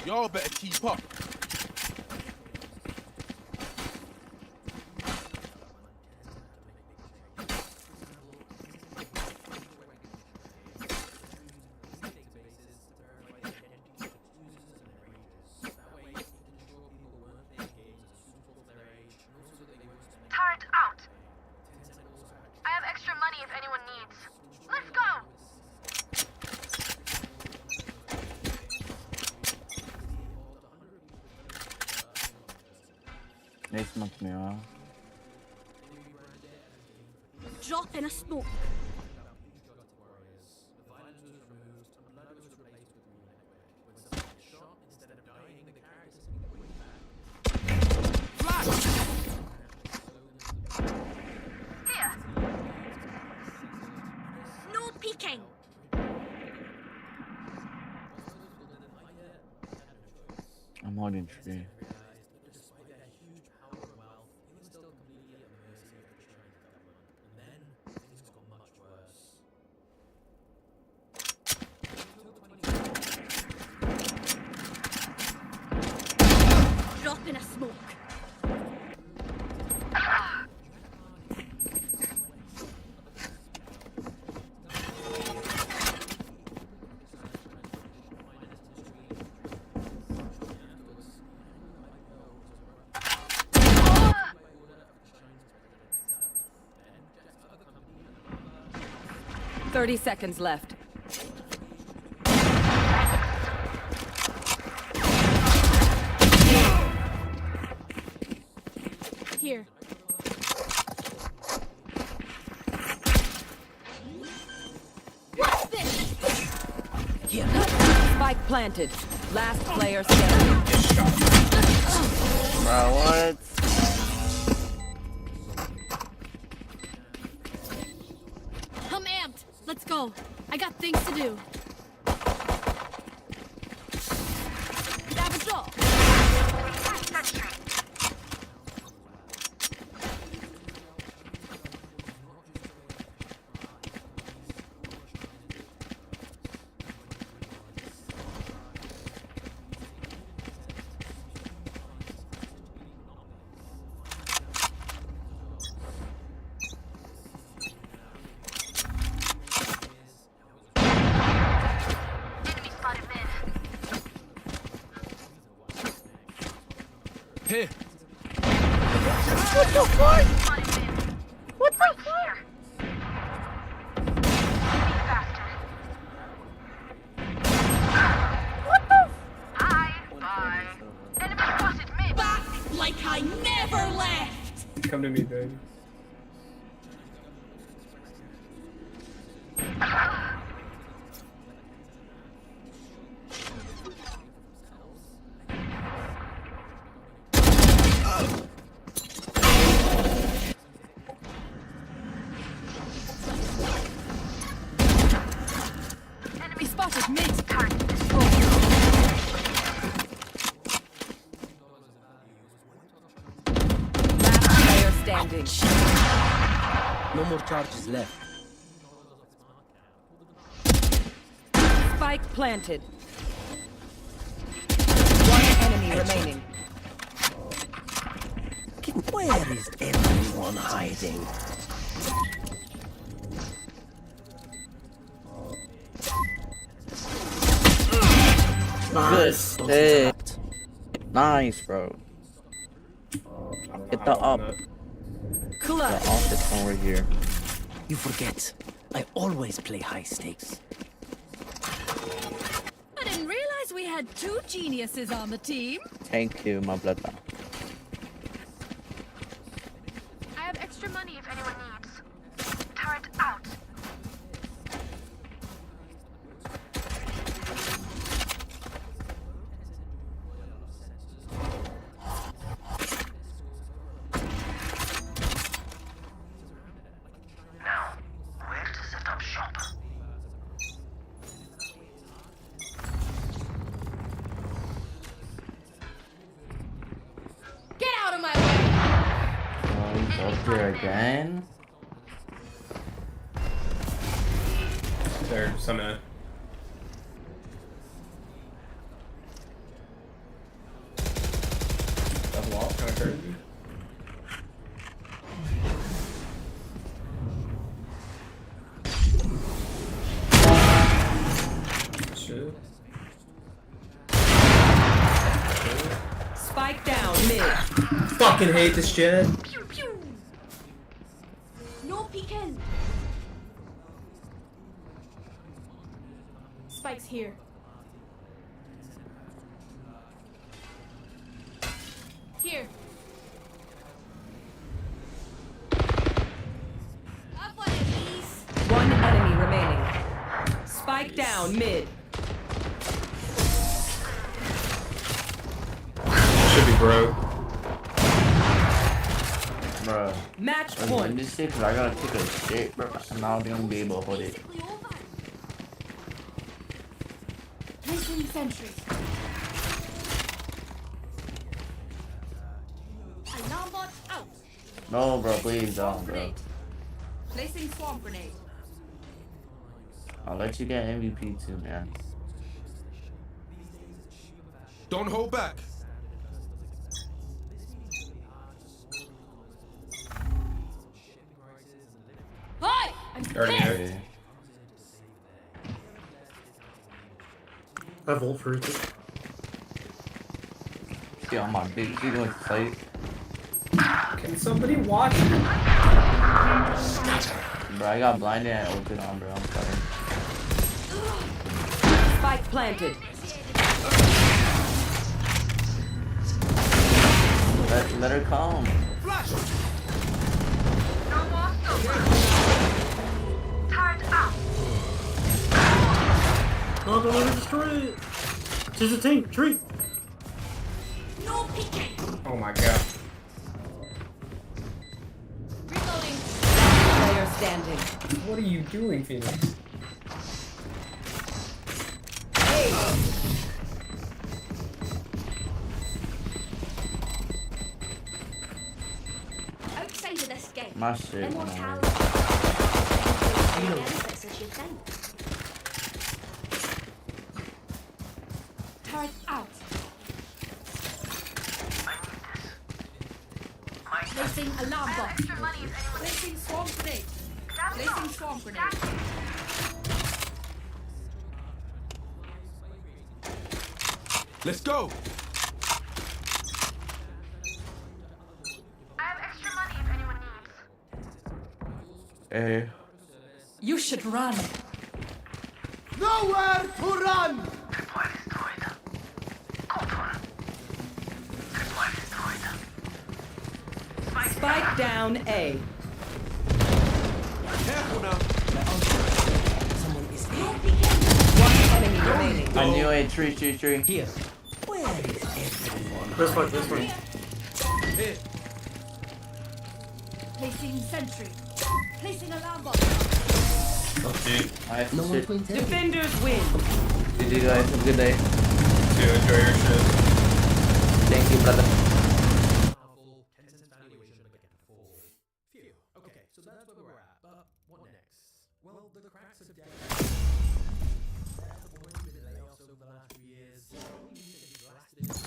Y'all better keep up. Turret out. I have extra money if anyone needs. Let's go. They smoked me off. Drop in a smoke. Here. No peeking. I'm holding tree. 30 seconds left. Here. What's this? Here. Spike planted. Last player standing. Bro, what? I'm amped. Let's go. I got things to do. That was all. Here. What the fuck? What the fuck? What the? Bye. Enemy spotted mid. Back like I never left. Come to me, baby. Enemy spotted mid. Last player standing. No more charges left. Spike planted. One enemy remaining. Where is everyone hiding? Good shit. Nice, bro. Get the up. The up is over here. You forget. I always play high stakes. I didn't realize we had two geniuses on the team. Thank you, my brother. I have extra money if anyone needs. Turret out. Now, where to set up shop? Get out of my way. Oh, he's up here again. There's some double off, kind of crazy. Shit. Spike down mid. Fucking hate this shit. Pew pew. No peeking. Spike's here. Here. Have one of these. One enemy remaining. Spike down mid. Should be broke. Bro. Match Let point. me see, cause I gotta take a shit, bro. I'm not gonna be able to hold it. Placing sentry. Alarm bot out. No, bro, please don't, bro. Placing swarm grenade. I'll let you get MVP too, man. Don't hold back. Hi! I'm Already pissed. here. I have ult for it. Get on my big doing fight. Can somebody watch? Bro, I got blinded and ulted on, bro. I'm sorry. planted. Let her come. Flash! No more silver. Turret out. Oh, don't let her destroy it. She's a tank. Tree. No peeking. Oh my god. Reloading. Player standing. What are you doing, Phoenix? Outside of this game. My shit. Immortality. Benefits as you think. Turret out. Placing alarm box. Extra money if anyone Placing swarm grenade. Placing swarm grenade. Let's go. I have extra money if anyone needs. Hey. You should run. Nowhere to run. Spike down A. Careful now. Someone is here. One enemy remaining. I knew it. Tree. Here. Where is everyone? This one. Here. Placing sentry. Placing alarm box. Okay. I have No to one shit. to interrogate. Defenders win. GG guys. Have a good day. To enjoy your shit. Thank you, brother. Powerful, Tencent's valuation began to fall. Phew. Okay, so that's where we're at. But what next? Well, the cracks have definitely. There have already been layoffs over the last few years. Probably means that he blasted it.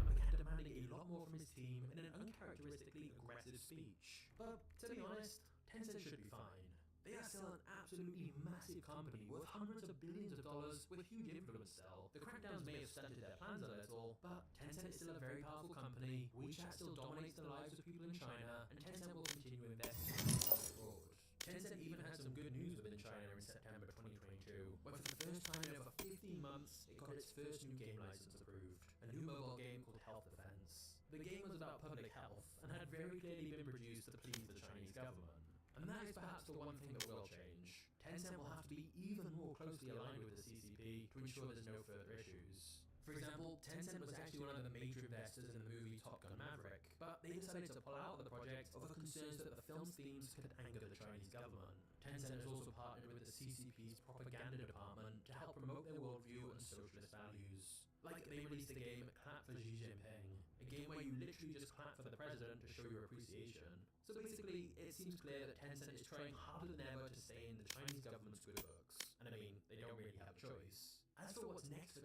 Began demanding a lot more from his team in an uncharacteristically aggressive speech. But to be honest, Tencent should be fine. They are still an absolutely massive company worth hundreds of billions of dollars with huge influence still. The crackdowns may have stunted their plans a little, but Tencent is still a very powerful company, WeChat still dominates the lives of people in China, and Tencent will continue investing abroad. Tencent even had some good news within China in September 2022, where for the first time in over 15 months, it got its first new game license approved, a new mobile game called Health Defense. The game was about public health, and had very clearly been produced to please the Chinese government. And that is perhaps the one thing that will change. Tencent will have to be even more closely aligned with the CCP to ensure there's no further issues. For example, Tencent was actually one of the major investors in the movie Top Gun Maverick, but they decided to pull out of the project over concerns that the film's themes could anger the Chinese government. Tencent has also partnered with the CCP's propaganda department to help promote their worldview and socialist values. Like, they released a game, Clap for Xi Jinping, a game where you literally just clap for the president to show your appreciation. So basically, it seems clear that Tencent is trying harder than ever to stay in the Chinese government's good books. And I mean, they don't really have a choice. As for what's next for